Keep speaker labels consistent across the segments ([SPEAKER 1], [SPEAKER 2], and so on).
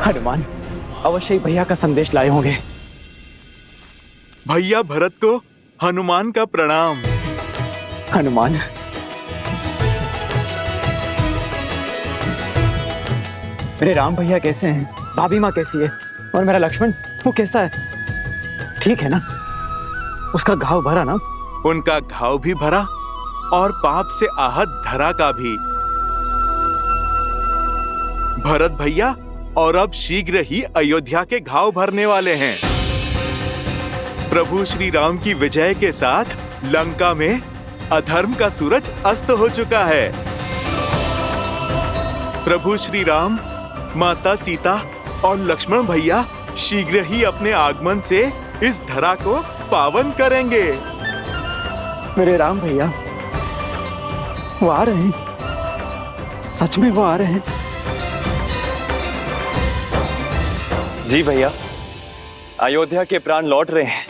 [SPEAKER 1] हनुमान अवश्य ही भैया का संदेश लाए होंगे।
[SPEAKER 2] भैया भरत को हनुमान का प्रणाम।
[SPEAKER 1] हनुमान, मेरे राम भैया कैसे हैं? भाभी माँ कैसी है? और मेरा लक्ष्मण, वो कैसा है? ठीक है ना? उसका घाव भरा ना?
[SPEAKER 2] उनका घाव भी भरा और पाप से आहत धरा का भी। भरत भैया और अब शीघ्र ही अयोध्या के घाव भरने वाले हैं। प्रभु श्री राम की विजय के साथ लंका में अधर्म का सूरज अस्त हो चुका है। प्रभु श्री राम, माता सीता और लक्ष्मण भैया शीघ्र ही अपने आगमन से इस धरा को पावन करेंगे।
[SPEAKER 1] मेरे राम भैया वो आ रहे हैं, सच में वो आ रहे हैं।
[SPEAKER 3] जी भैया, अयोध्या के प्राण लौट रहे हैं।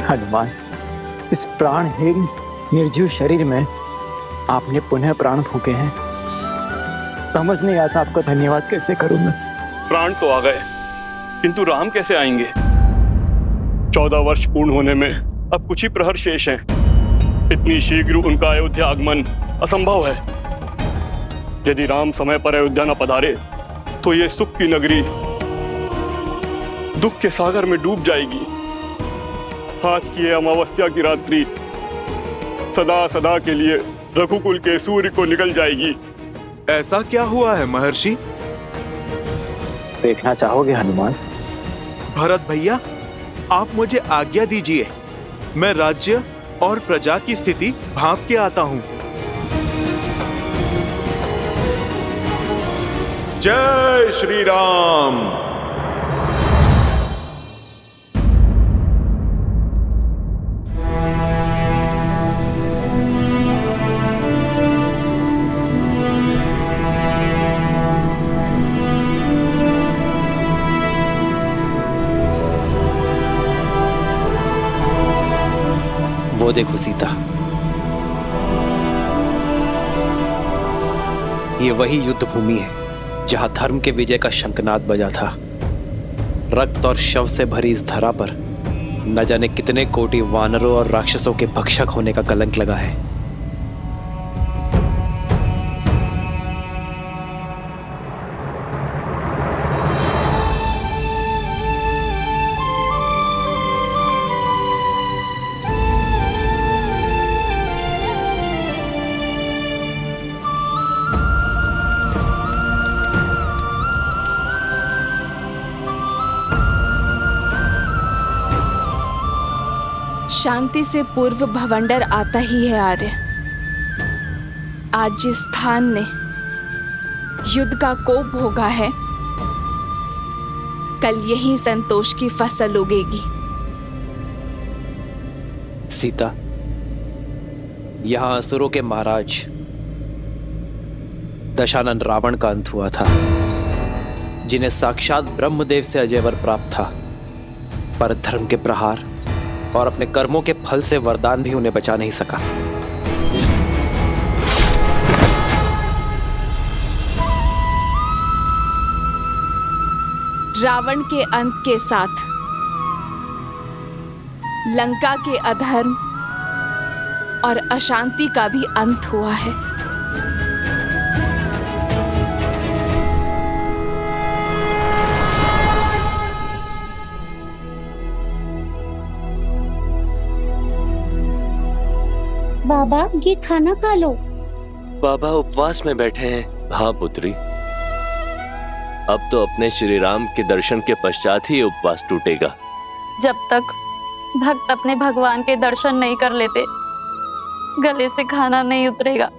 [SPEAKER 1] हनुमान, इस प्राणहीन निर्जीव शरीर में आपने पुनः प्राण फूके हैं। समझ नहीं आता आपका धन्यवाद कैसे करूं मैं।
[SPEAKER 4] प्राण तो आ गए, किंतु राम कैसे आएंगे? 14 वर्ष पूर्ण होने में अब कुछ ही प्रहर शेष हैं। इतनी शीघ्र उनका अयोध्या आगमन असंभव है। यदि राम समय पर अयोध्या न पधारे तो ये सुख की नगरी दुख के सागर में डूब जाएगी। आज की ये अमावस्या की रात्रि सदा सदा के लिए रघुकुल के सूर्य को निकल जाएगी।
[SPEAKER 2] ऐसा क्या हुआ है महर्षि?
[SPEAKER 1] देखना चाहोगे हनुमान?
[SPEAKER 2] भरत भैया, आप मुझे आज्ञा दीजिए, मैं राज्य और प्रजा की स्थिति भांप के आता हूँ। जय श्री राम।
[SPEAKER 5] वो देखो सीता, ये वही युद्ध भूमि है जहां धर्म के विजय का शंखनाद बजा था। रक्त और शव से भरी इस धरा पर न जाने कितने कोटि वानरों और राक्षसों के भक्षक होने का कलंक लगा है।
[SPEAKER 6] शांति से पूर्व भवंडर आता ही है आर्य। आज जिस स्थान ने युद्ध का कोप भोगा है, कल यही संतोष की फसल उगेगी।
[SPEAKER 5] सीता, यहां असुरों के महाराज दशानन रावण का अंत हुआ था, जिन्हें साक्षात ब्रह्मदेव से अजय वर प्राप्त था, पर धर्म के प्रहार और अपने कर्मों के फल से वरदान भी उन्हें बचा नहीं सका।
[SPEAKER 6] रावण के अंत के साथ लंका के अधर्म और अशांति का भी अंत हुआ है।
[SPEAKER 7] बाबा, ये खाना खा लो।
[SPEAKER 8] बाबा उपवास में बैठे हैं। हाँ पुत्री, अब तो अपने श्री राम के दर्शन के पश्चात ही उपवास टूटेगा।
[SPEAKER 9] जब तक भक्त अपने भगवान के दर्शन नहीं कर लेते, गले से खाना नहीं उतरेगा।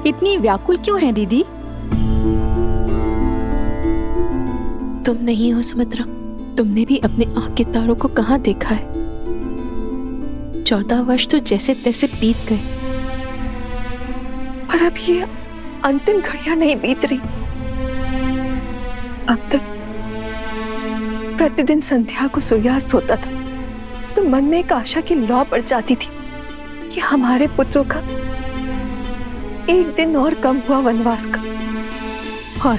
[SPEAKER 10] इतनी व्याकुल क्यों है दीदी? तुम नहीं हो सुमित्रा, तुमने भी अपने आंख के तारों को कहाँ देखा है? 14 वर्ष तो जैसे तैसे बीत गए, पर अब ये अंतिम घड़ियां नहीं बीत रही। अब तक प्रतिदिन संध्या को सूर्यास्त होता था तो मन में एक आशा की लौ बढ़ जाती थी कि हमारे पुत्रों का एक दिन और कम हुआ वनवास का। और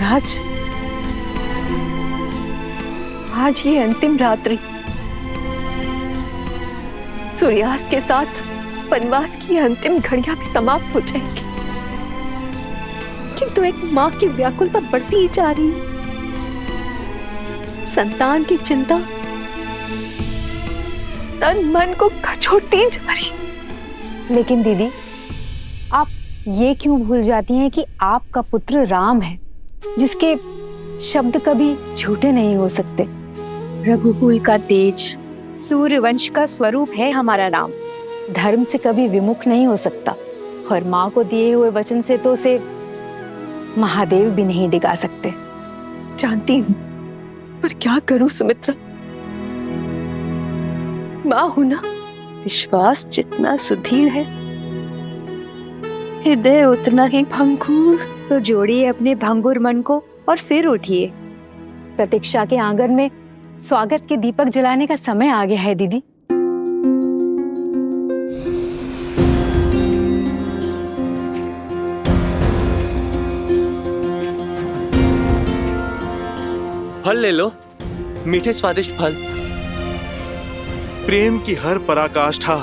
[SPEAKER 10] आज ये अंतिम रात्रि, सूर्यास्त के साथ वनवास की अंतिम घड़ियां भी समाप्त हो जाएंगी, किंतु एक मां की व्याकुलता बढ़ती ही जा रही है। संतान की चिंता तन मन को कचोटती जा रही।
[SPEAKER 11] लेकिन दीदी, आप ये क्यों भूल जाती हैं कि आपका पुत्र राम है, जिसके शब्द कभी झूठे नहीं हो सकते।
[SPEAKER 10] रघुकुल का तेज, सूर्यवंश का स्वरूप है हमारा राम।
[SPEAKER 11] धर्म से कभी विमुख नहीं हो सकता, और माँ को दिए हुए वचन से तो उसे महादेव भी नहीं डिगा सकते।
[SPEAKER 10] जानती हूँ, पर क्या करूं सुमित्रा, माँ होना विश्वास जितना सुदृढ़ है, हृदय उतना ही भंगुर।
[SPEAKER 11] तो जोड़िए अपने भंगुर मन को और फिर उठिए। प्रतीक्षा के आंगन में स्वागत के दीपक जलाने का समय आ गया है दीदी।
[SPEAKER 8] फल ले लो, मीठे स्वादिष्ट फल।
[SPEAKER 2] प्रेम की हर पराकाष्ठा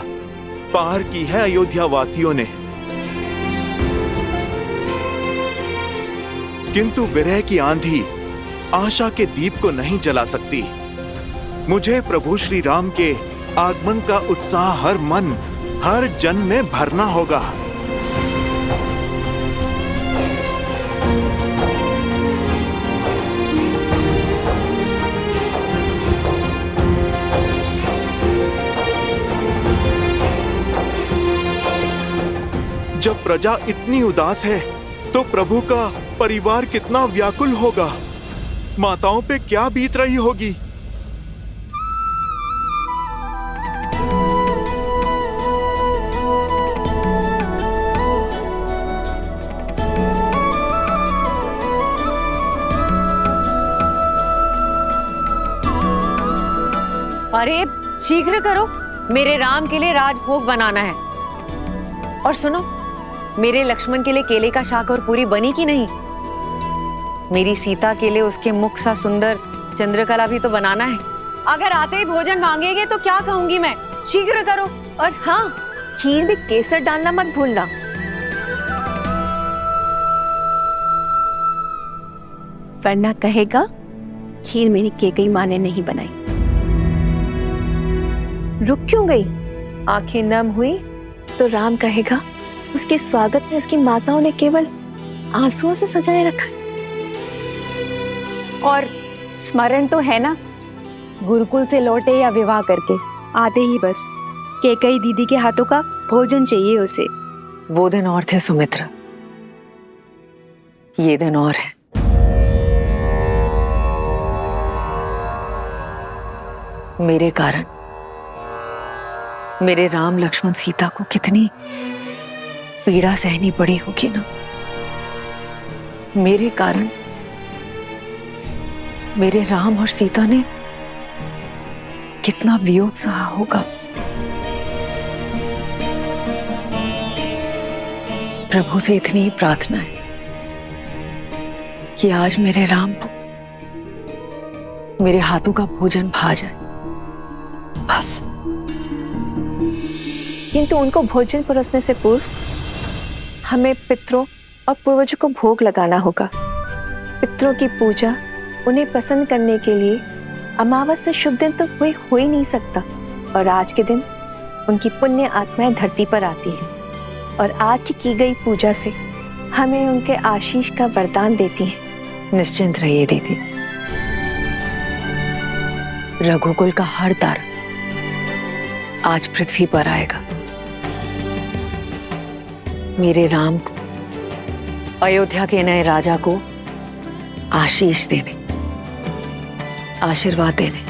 [SPEAKER 2] पार की है अयोध्या वासियों ने, किंतु विरह की आंधी आशा के दीप को नहीं जला सकती। मुझे प्रभु श्री राम के आगमन का उत्साह हर मन, हर जन में भरना होगा। जब प्रजा इतनी उदास है तो प्रभु का परिवार कितना व्याकुल होगा, माताओं पे क्या बीत रही होगी।
[SPEAKER 12] अरे शीघ्र करो, मेरे राम के लिए राजभोग बनाना है। और सुनो, मेरे लक्ष्मण के लिए केले का शाक और पूरी बनी कि नहीं? मेरी सीता के लिए उसके मुख सा सुंदर चंद्रकला भी तो बनाना है। अगर आते ही भोजन मांगेंगे तो क्या कहूंगी मैं? शीघ्र करो।
[SPEAKER 10] और हाँ, खीर में केसर डालना मत भूलना। वरना कहेगा खीर मेरी केकई माँ ने नहीं बनाई। रुक क्यों गई? आंखें नम हुई तो राम कहेगा उसके स्वागत में उसकी माताओं ने केवल आंसुओं से सजाए रखा।
[SPEAKER 11] और स्मरण तो है ना, गुरुकुल से लौटे या विवाह करके आते ही बस केकई दीदी के हाथों का भोजन चाहिए उसे।
[SPEAKER 12] वो दिन और थे सुमित्रा, ये दिन और है। मेरे कारण मेरे राम लक्ष्मण सीता को कितनी पीड़ा सहनी पड़ी होगी ना। मेरे कारण मेरे राम और सीता ने कितना वियोग सहा होगा। प्रभु से इतनी ही प्रार्थना है कि आज मेरे राम को मेरे हाथों का भोजन भा जाए, बस।
[SPEAKER 10] किंतु उनको भोजन परोसने से पूर्व हमें पितरों और पूर्वजों को भोग लगाना होगा। पितरों की पूजा उन्हें प्रसन्न करने के लिए अमावस्या शुभ दिन तो कोई हो ही नहीं सकता, और आज के दिन उनकी पुण्य आत्माएं धरती पर आती हैं और आज की गई पूजा से हमें उनके आशीष का वरदान देती हैं।
[SPEAKER 12] निश्चिंत रहिए दीदी, रघुकुल का हर तार आज पृथ्वी पर आएगा। मेरे राम को, अयोध्या के नए राजा को आशीष देने, आशीर्वाद देने।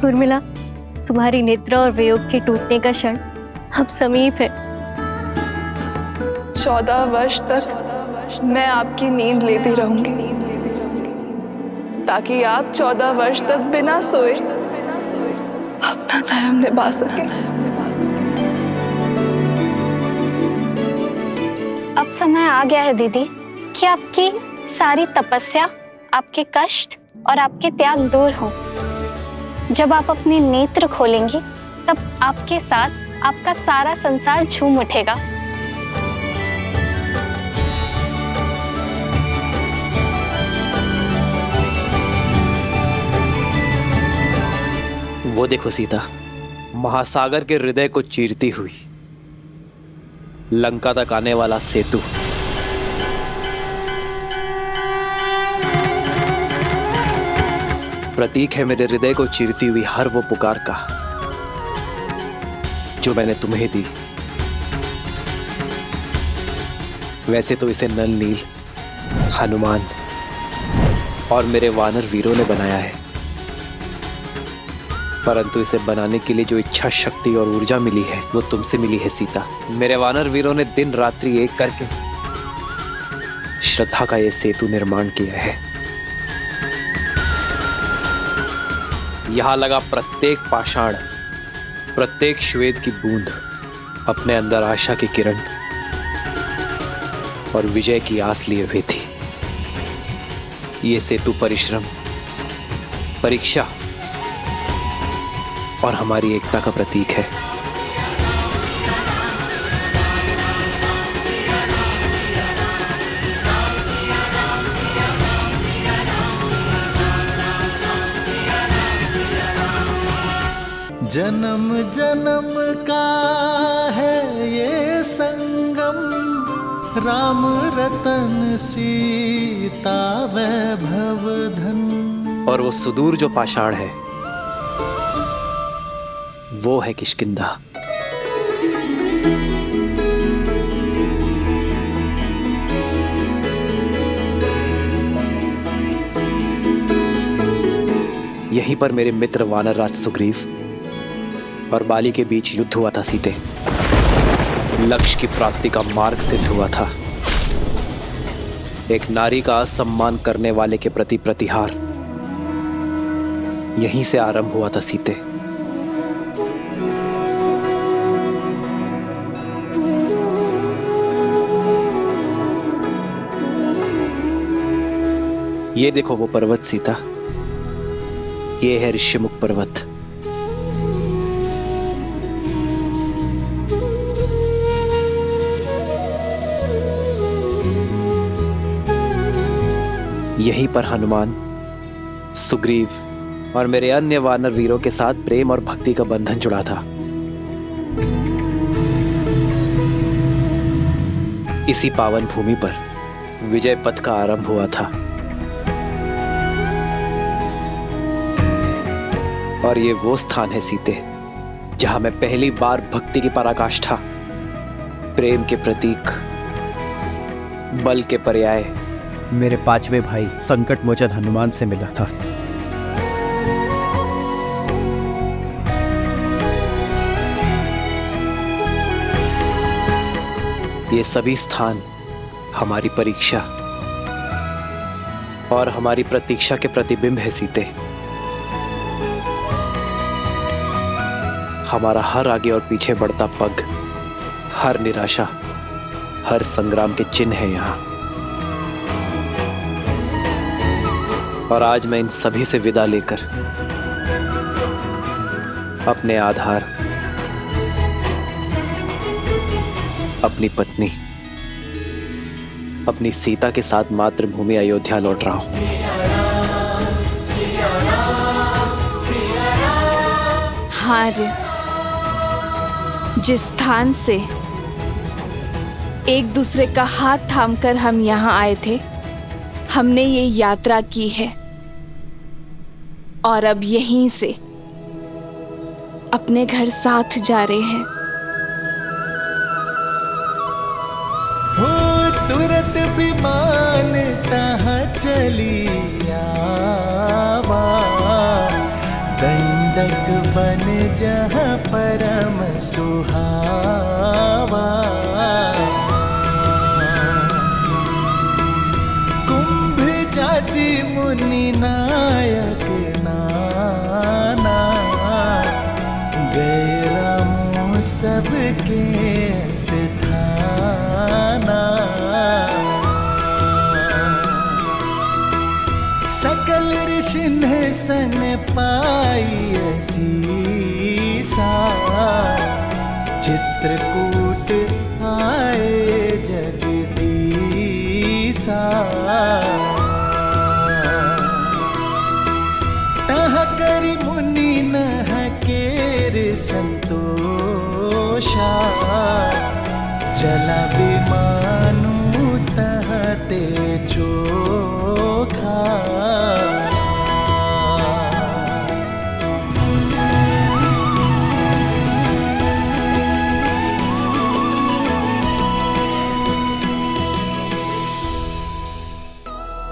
[SPEAKER 10] उर्मिला, तुम्हारी नेत्र और वियोग के टूटने का क्षण अब समीप है।
[SPEAKER 6] 14 वर्ष तक मैं आपकी नींद लेती रहूंगी, ताकि आप 14 वर्ष तक बिना सोए अपना धर्म निभा सकें।
[SPEAKER 9] अब समय आ गया है दीदी कि आपकी सारी तपस्या, आपके कष्ट और आपके त्याग दूर हो। जब आप अपने नेत्र खोलेंगी तब आपके साथ आपका सारा संसार झूम उठेगा।
[SPEAKER 5] वो देखो सीता, महासागर के हृदय को चीरती हुई लंका तक आने वाला सेतु। प्रतीक है मेरे हृदय को चीरती हुई हर वो पुकार का जो मैंने तुम्हें दी। वैसे तो इसे नल नील, हनुमान और मेरे वानर वीरों ने बनाया है, परंतु इसे बनाने के लिए जो इच्छा शक्ति और ऊर्जा मिली है वो तुमसे मिली है सीता। मेरे वानर वीरों ने दिन रात्रि एक करके श्रद्धा का ये सेतु निर्माण किया है। यहां लगा प्रत्येक पाषाण, प्रत्येक श्वेत की बूंद अपने अंदर आशा की किरण और विजय की आस लिए हुए थी। ये सेतु परिश्रम, परीक्षा और हमारी एकता का प्रतीक है।
[SPEAKER 13] जन्म जन्म का है ये संगम, राम रतन सीता वैभव धन।
[SPEAKER 5] और वो सुदूर जो पाषाण है वो है किष्किंधा। यहीं पर मेरे मित्र वानरराज सुग्रीव और बाली के बीच युद्ध हुआ था सीते। लक्ष्य की प्राप्ति का मार्ग सिद्ध हुआ था। एक नारी का असम्मान करने वाले के प्रति प्रतिहार यहीं से आरंभ हुआ था सीते। ये देखो वो पर्वत सीता, ये है ऋषिमुख पर्वत। यहीं पर हनुमान, सुग्रीव और मेरे अन्य वानर वीरों के साथ प्रेम और भक्ति का बंधन जुड़ा था। इसी पावन भूमि पर विजय पथ का आरंभ हुआ था। और ये वो स्थान है सीते जहां मैं पहली बार भक्ति की पराकाष्ठा, प्रेम के प्रतीक, बल के पर्याय
[SPEAKER 1] मेरे 5वें भाई संकट मोचन हनुमान से मिला था।
[SPEAKER 5] ये सभी स्थान हमारी परीक्षा और हमारी प्रतीक्षा के प्रतिबिंब है सीते। हमारा हर आगे और पीछे बढ़ता पग, हर निराशा, हर संग्राम के चिन्ह है यहाँ। और आज मैं इन सभी से विदा लेकर अपने आधार, अपनी पत्नी, अपनी सीता के साथ मातृभूमि अयोध्या लौट रहा हूं।
[SPEAKER 6] हार जिस स्थान से एक दूसरे का हाथ थामकर हम यहाँ आए थे, हमने ये यात्रा की है और अब यहीं से अपने घर साथ जा रहे हैं।
[SPEAKER 13] हो तुरंत विमान तहाँ चली आवा, दंडक स्वर्ग बन जहाँ परम सुहावा। कुंभ जाति मुनि नायक नाना, गए रामों सबके स्थाना। सकल ऋषि ने सन पाई असीसा, चित्रकूट आए जगदीसा। तह करि मुनि नह केर संतोषा, चला विमानु तह ते चोखा।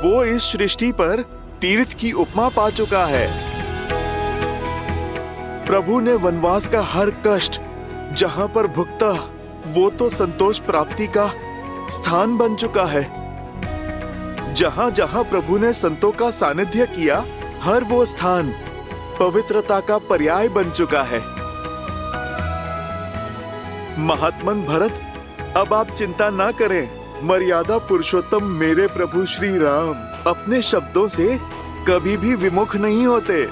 [SPEAKER 2] वो इस सृष्टि पर तीर्थ की उपमा पा चुका है। प्रभु ने वनवास का हर कष्ट जहां पर भुगता, वो तो संतोष प्राप्ति का स्थान बन चुका है। जहां जहां प्रभु ने संतों का सानिध्य किया, हर वो स्थान पवित्रता का पर्याय बन चुका है। महात्मन भरत, अब आप चिंता ना करें। मर्यादा पुरुषोत्तम मेरे प्रभु श्री राम अपने शब्दों से कभी भी विमुख नहीं होते।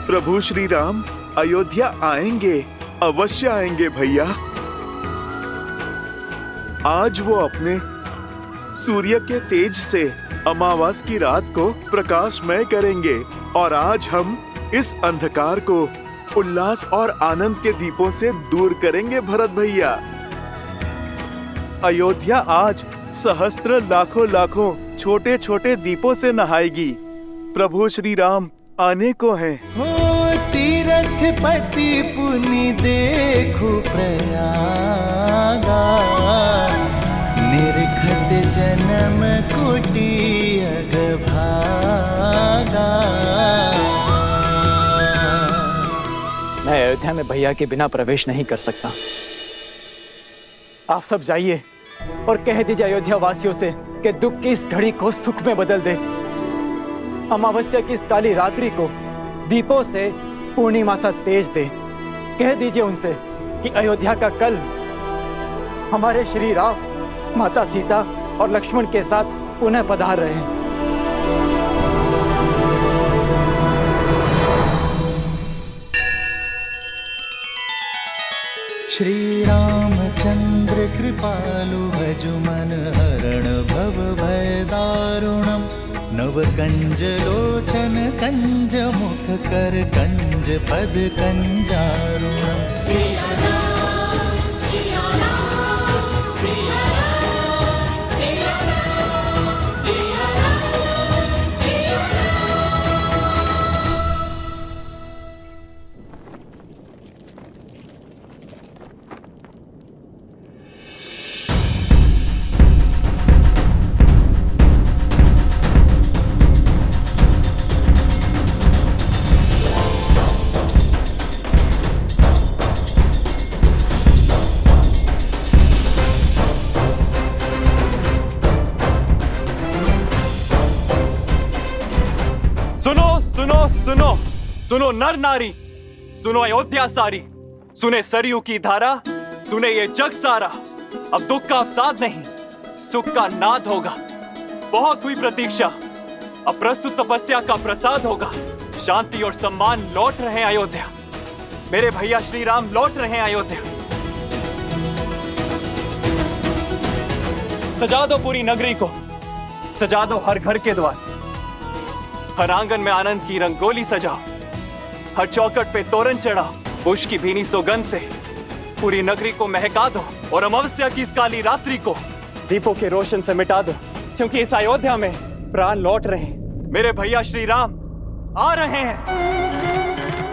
[SPEAKER 2] प्रभु श्री राम अयोध्या आएंगे, अवश्य आएंगे भैया। आज वो अपने सूर्य के तेज से अमावस की रात को प्रकाशमय करेंगे, और आज हम इस अंधकार को उल्लास और आनंद के दीपों से दूर करेंगे भरत भैया। अयोध्या आज सहस्त्र लाखों लाखों छोटे छोटे दीपों से नहाएगी। प्रभु श्री राम आने को हैं।
[SPEAKER 13] हो तीरथ पति पुनि देखो प्रयागा, निरखत जन्म कोटि अगभागा।
[SPEAKER 1] मैं अयोध्या में भैया के बिना प्रवेश नहीं कर सकता। आप सब जाइए और कह दीजिए अयोध्या वासियों से कि दुख की इस घड़ी को सुख में बदल दे। अमावस्या की इस काली रात्रि को दीपों से पूर्णिमा सा तेज दे। कह दीजिए उनसे कि अयोध्या का कल हमारे श्री राम, माता सीता और लक्ष्मण के साथ पुनः पधार रहे हैं।
[SPEAKER 13] श्री रामचंद्र कृपालु भजु मन हरण भव भय दारुणम। नव कंज लोचन कंज मुख कर कंज पद कंजारुणम।
[SPEAKER 3] सुनो नर नारी, सुनो अयोध्या सारी, सुने सरयू की धारा, सुने ये जग सारा। अब दुख का अवसाद नहीं, सुख का नाद होगा। बहुत हुई प्रतीक्षा, अब प्रस्तुत तपस्या का प्रसाद होगा। शांति और सम्मान लौट रहे हैं अयोध्या। मेरे भैया श्री राम लौट रहे हैं अयोध्या। सजा दो पूरी नगरी को, सजा दो हर घर के द्वार। हर आंगन में आनंद की रंगोली सजाओ, हर चौखट पे तोरण चढ़ाओ। पुष्प की भीनी सुगंध से पूरी नगरी को महका दो, और अमावस्या की इस काली रात्रि को दीपों के रोशन से मिटा दो, क्योंकि इस अयोध्या में प्राण लौट रहे हैं। मेरे भैया श्री राम आ रहे हैं।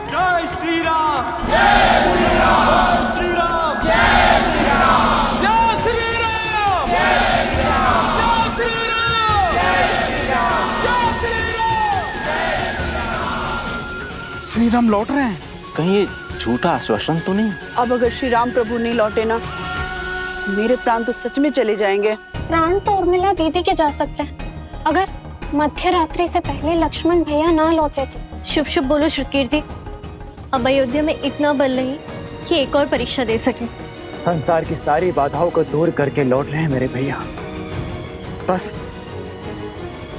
[SPEAKER 3] जय श्री राम, जय श्री राम, श्री राम, जय श्री राम, जय श्री राम, जय श्री राम, जय श्री राम, जय श्री राम, जय श्री राम, जय श्री राम।
[SPEAKER 14] श्री राम लौट रहे हैं।
[SPEAKER 15] कहीं ये झूठा आश्वासन तो नहीं?
[SPEAKER 16] अब अगर श्री राम प्रभु नहीं लौटे ना, मेरे प्राण तो सच में चले जाएंगे।
[SPEAKER 9] प्राण तो उर्मिला दीदी के जा सकते हैं, अगर मध्य रात्रि से पहले लक्ष्मण भैया ना लौटे तो।
[SPEAKER 17] शुभ शुभ बोलो श्रुतकीर्ति। अब अयोध्या में इतना बल नहीं कि एक और परीक्षा दे सके।
[SPEAKER 1] संसार की सारी बाधाओं को दूर करके लौट रहे हैं मेरे भैया। बस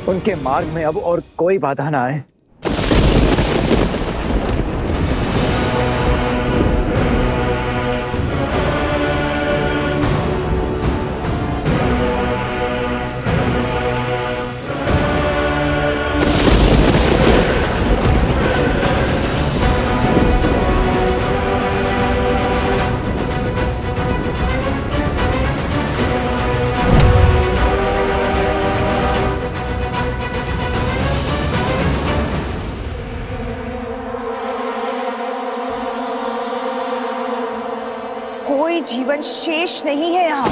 [SPEAKER 1] उनके मार्ग में अब और कोई बाधा ना आए।
[SPEAKER 10] कोई जीवन शेष नहीं है यहाँ।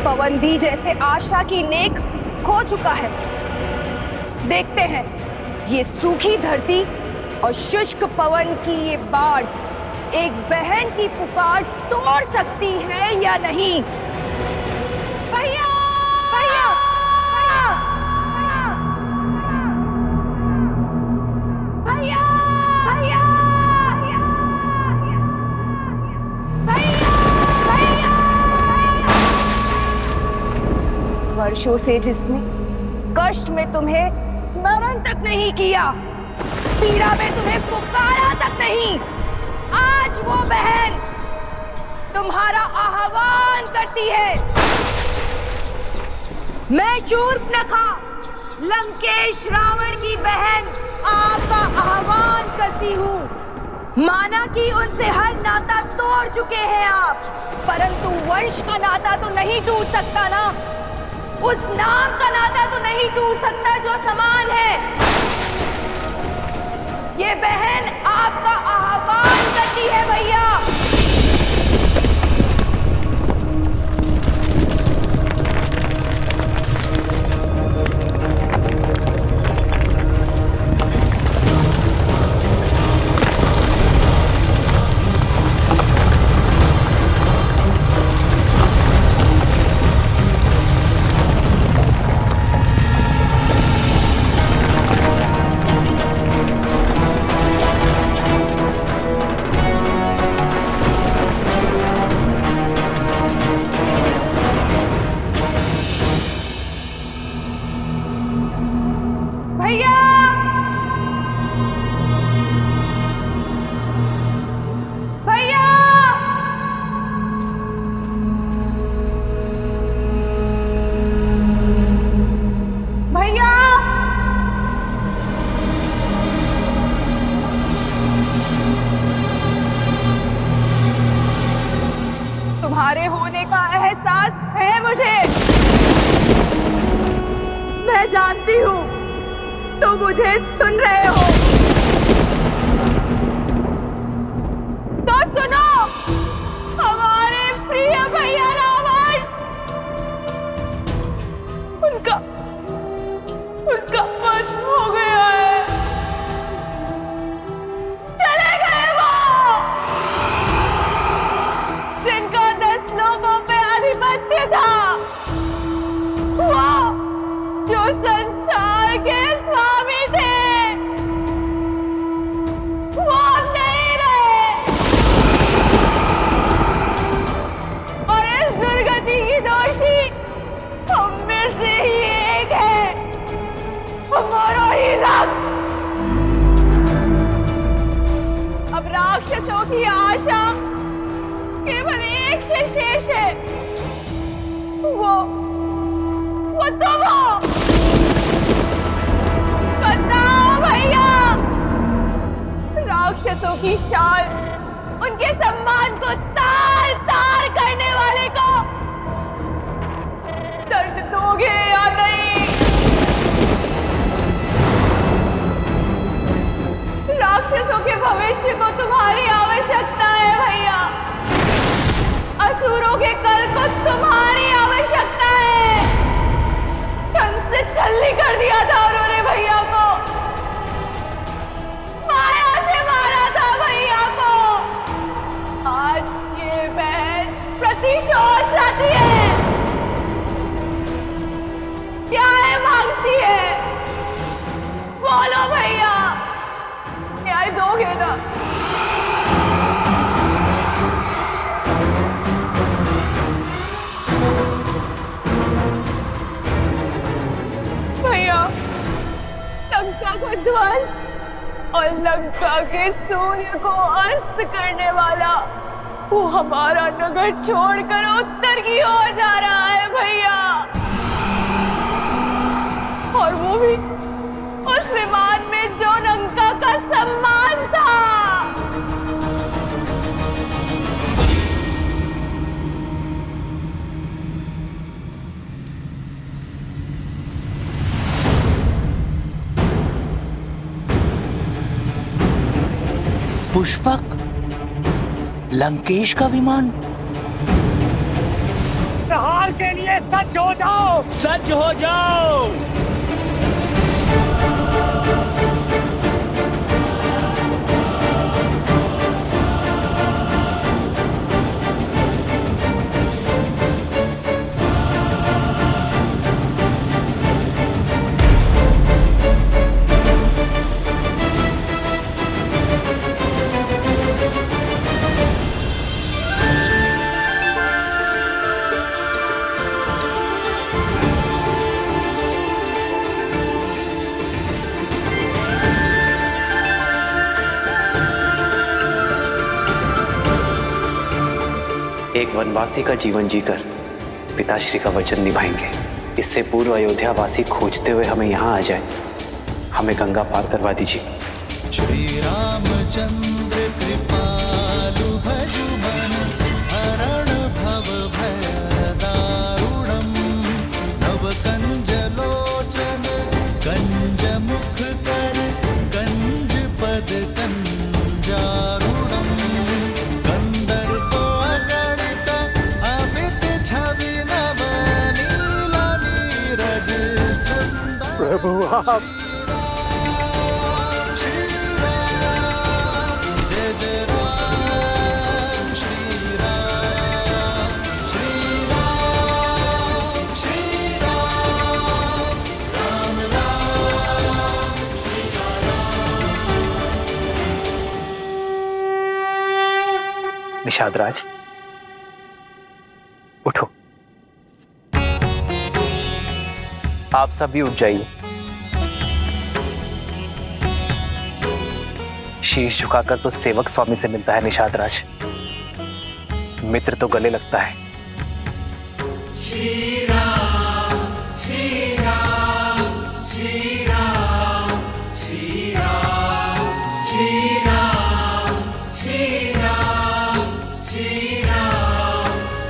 [SPEAKER 10] पवन भी जैसे आशा की नेक खो चुका है। देखते हैं ये सूखी धरती और शुष्क पवन की ये बाढ़ एक बहन की पुकार तोड़ सकती है या नहीं। भैया, भैया, भैया, वर्षों से जिसने कष्ट में तुम्हें स्मरण तक नहीं किया, पीड़ा में तुम्हें पुकारा तक नहीं, आज वो बहन तुम्हारा आह्वान करती है। मैं शूर्पणखा, लंकेश रावण की बहन, आपका आह्वान करती हूँ। माना कि उनसे हर नाता तोड़ चुके हैं आप, परंतु वंश का नाता तो नहीं टूट सकता ना। उस नाम का नाता तो नहीं टूट सकता जो समान है। ये बहन आपका आह्वान करती है भैया। तुम्हारे होने का एहसास है मुझे। मैं जानती हूँ तुम मुझे सुन रहे हो। तो सुनो, हमारे प्रिय भैया रावण, उनका वध हो गया है। चले गए वो जिनका 10 लोगों पे आधिपत्य था, वो जो संसार के स्वामी थे, वो नहीं रहे। और इस दुर्गति की दोषी हम में से ही एक है, हमारा ही रक्त। अब राक्षसों की आशा केवल एक से शेष है, वो तुम हो। बताओ भैया, राक्षसों की शान उनके सम्मान को तार तार करने वाले को दर्द दोगे या नहीं? राक्षसों के भविष्य को तुम्हारी आवश्यकता है भैया। असुरों के कल को तुम्हारी आवश्यकता है। छल से छल्ली कर दिया था उन्होंने भैया को।
[SPEAKER 16] ध्वस्त और लंका के सूर्य को अस्त करने वाला वो हमारा नगर छोड़कर उत्तर की ओर जा रहा है भैया। और वो भी उस विमान में जो लंका का सम्मान था।
[SPEAKER 15] पुष्पक, लंकेश का विमान।
[SPEAKER 3] प्रहार के लिए सज्ज हो जाओ,
[SPEAKER 15] सज्ज हो जाओ।
[SPEAKER 5] एक वनवासी का जीवन जीकर पिताश्री का वचन निभाएंगे। इससे पूर्व अयोध्या वासी खोजते हुए हमें यहाँ आ जाए। हमें गंगा पार करवा दीजिए।
[SPEAKER 13] श्री रामचंद्र कृपालु भजु मन हरण भव भय दारुणम नव कंज लोचन कंज मुख कर कंज पद कंजारुणम कंदर्प अगणित अमित छवि नव नील नीरज सुंदर।
[SPEAKER 1] प्रभु आप
[SPEAKER 5] निषाद राज, उठो। आप सब भी उठ जाइए। शीश झुकाकर तो सेवक स्वामी से मिलता है निषाद राज, मित्र तो गले लगता है।
[SPEAKER 13] श्री राम श्री राम श्री राम श्री राम श्री राम श्री राम श्री राम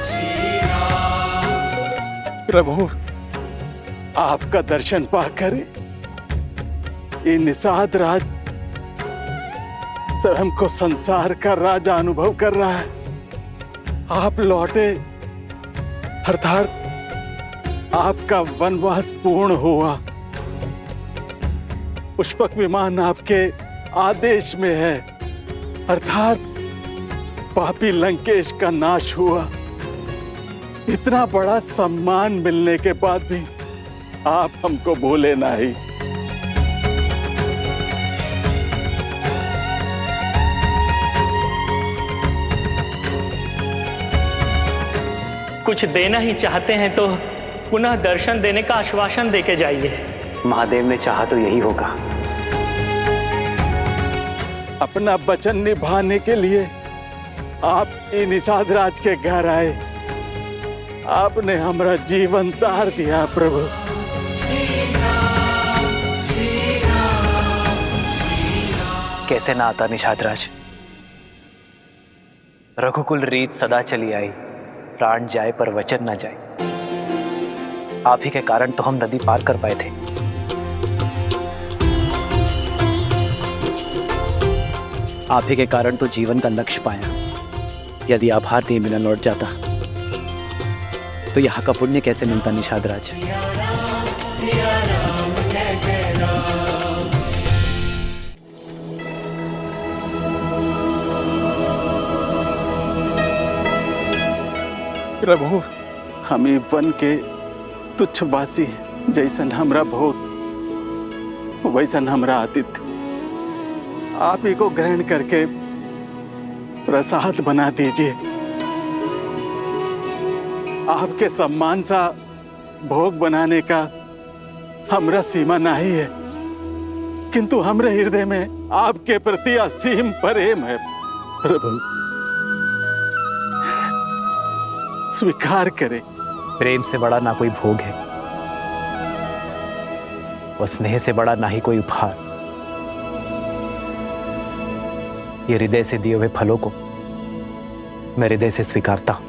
[SPEAKER 13] श्री राम।
[SPEAKER 14] प्रभु, आपका दर्शन पाकर ये निषाद राज स्वयं को संसार का राजा अनुभव कर रहा है। आप लौटे अर्थात आपका वनवास पूर्ण हुआ। पुष्पक विमान आपके आदेश में है, अर्थात पापी लंकेश का नाश हुआ। इतना बड़ा सम्मान मिलने के बाद भी आप हमको भूले नहीं।
[SPEAKER 18] कुछ देना ही चाहते हैं तो पुनः दर्शन देने का आश्वासन देके जाइए।
[SPEAKER 5] महादेव ने चाहा तो यही होगा।
[SPEAKER 14] अपना वचन निभाने के लिए आप निषाद राज के घर आए। आपने हमारा जीवन तार दिया प्रभु।
[SPEAKER 5] कैसे ना आता निषाद राज। रघुकुल रीत सदा चली आई, प्राण जाए पर वचन ना जाए। आप ही के कारण तो हम नदी पार कर पाए थे। आप ही के कारण तो जीवन का लक्ष्य पाया। यदि आप भारतीय मिलन लौट जाता तो यहाँ का पुण्य कैसे मिलता निषाद राज।
[SPEAKER 14] प्रभु, हमें वन के तुच्छवासी जैसन हमरा भोग वैसन हमरा आतिथ्य आप ही को ग्रहण करके प्रसाद बना दीजिए। आपके सम्मान सा भोग बनाने का हमरा सीमा नहीं है, किंतु हमरे हृदय में आपके प्रति असीम प्रेम है प्रभु। स्वीकार करें।
[SPEAKER 5] प्रेम से बड़ा ना कोई भोग है और स्नेह से बड़ा ना ही कोई उपहार। ये हृदय से दिए हुए फलों को मैं हृदय से स्वीकारता हूं।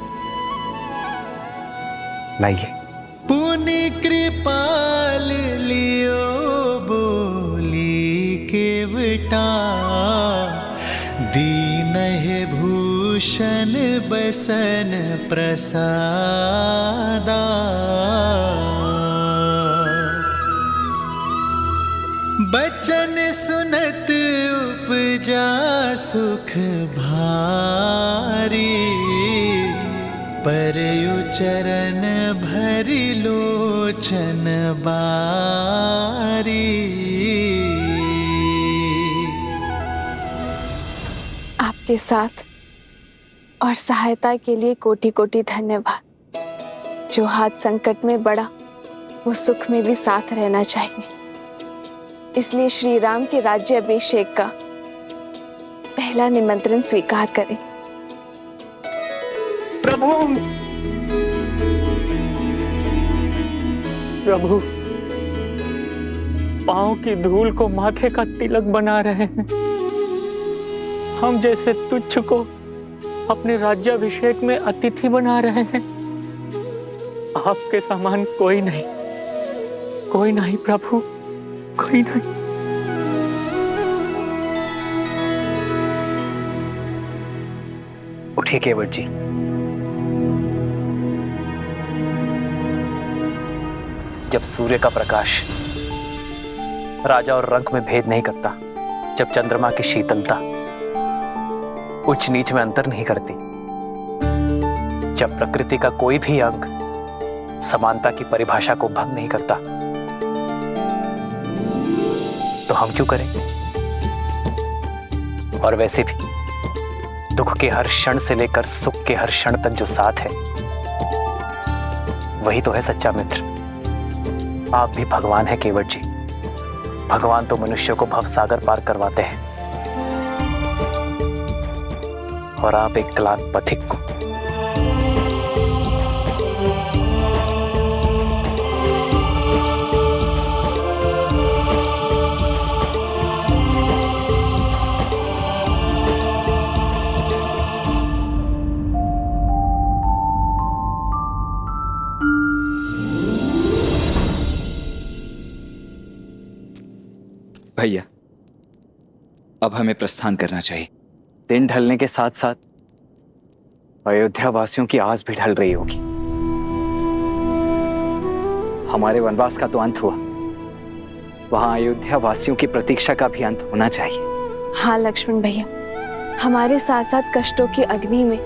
[SPEAKER 5] लाइए।
[SPEAKER 13] पुनि कृपाल लियो बोली केवटा, दीन है भूषण बसन प्रसादा। बचन सुनत उपजा सुख भारी, परयु चरण भरि लोचन बारी।
[SPEAKER 6] आपके साथ और सहायता के लिए कोटि कोटि धन्यवाद। जो हाथ संकट में बड़ा वो सुख में भी साथ रहना चाहिए। इसलिए श्री राम के राज्य अभिषेक का पहला निमंत्रण स्वीकार करें।
[SPEAKER 18] प्रभु प्रभु, पांव की धूल को माथे का तिलक बना रहे हैं। हम जैसे तुच्छ को अपने राज्याभिषेक में अतिथि बना रहे हैं। आपके समान कोई नहीं प्रभु, कोई नहीं।
[SPEAKER 5] उठिए केवट जी। जब सूर्य का प्रकाश राजा और रंक में भेद नहीं करता, जब चंद्रमा की शीतलता उच्च नीच में अंतर नहीं करती, जब प्रकृति का कोई भी अंग समानता की परिभाषा को भंग नहीं करता, तो हम क्यों करें? और वैसे भी दुख के हर क्षण से लेकर सुख के हर क्षण तक जो साथ है वही तो है सच्चा मित्र। आप भी भगवान हैं केवट जी। भगवान तो मनुष्य को भवसागर पार करवाते हैं और आप एक क्लांत पथिक को।
[SPEAKER 19] भैया, अब हमें प्रस्थान करना चाहिए।
[SPEAKER 1] दिन ढलने के साथ साथ अयोध्या वासियों की आस भी ढल रही होगी। हमारे वनवास का तो अंत हुआ, वहां अयोध्या वासियों की प्रतीक्षा का भी अंत होना चाहिए।
[SPEAKER 6] हाँ लक्ष्मण भैया, हमारे साथ साथ कष्टों की अग्नि में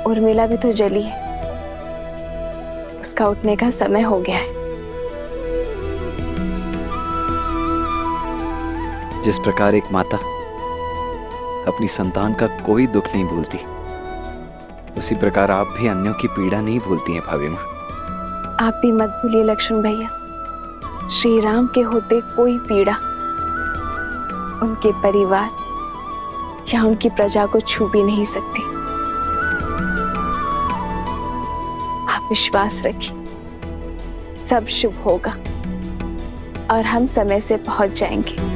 [SPEAKER 6] उर्मिला भी तो जली है। उसका उठने का समय हो गया है।
[SPEAKER 19] जिस प्रकार एक माता अपनी संतान का कोई दुख नहीं भूलती, उसी प्रकार आप भी अन्यों की पीड़ा नहीं भूलती हैं भाभी माँ।
[SPEAKER 6] आप भी मत भूलिए लक्ष्मण भैया, श्री राम के होते कोई पीड़ा उनके परिवार या उनकी प्रजा को छू भी नहीं सकती। आप विश्वास रखिए, सब शुभ होगा और हम समय से पहुंच जाएंगे।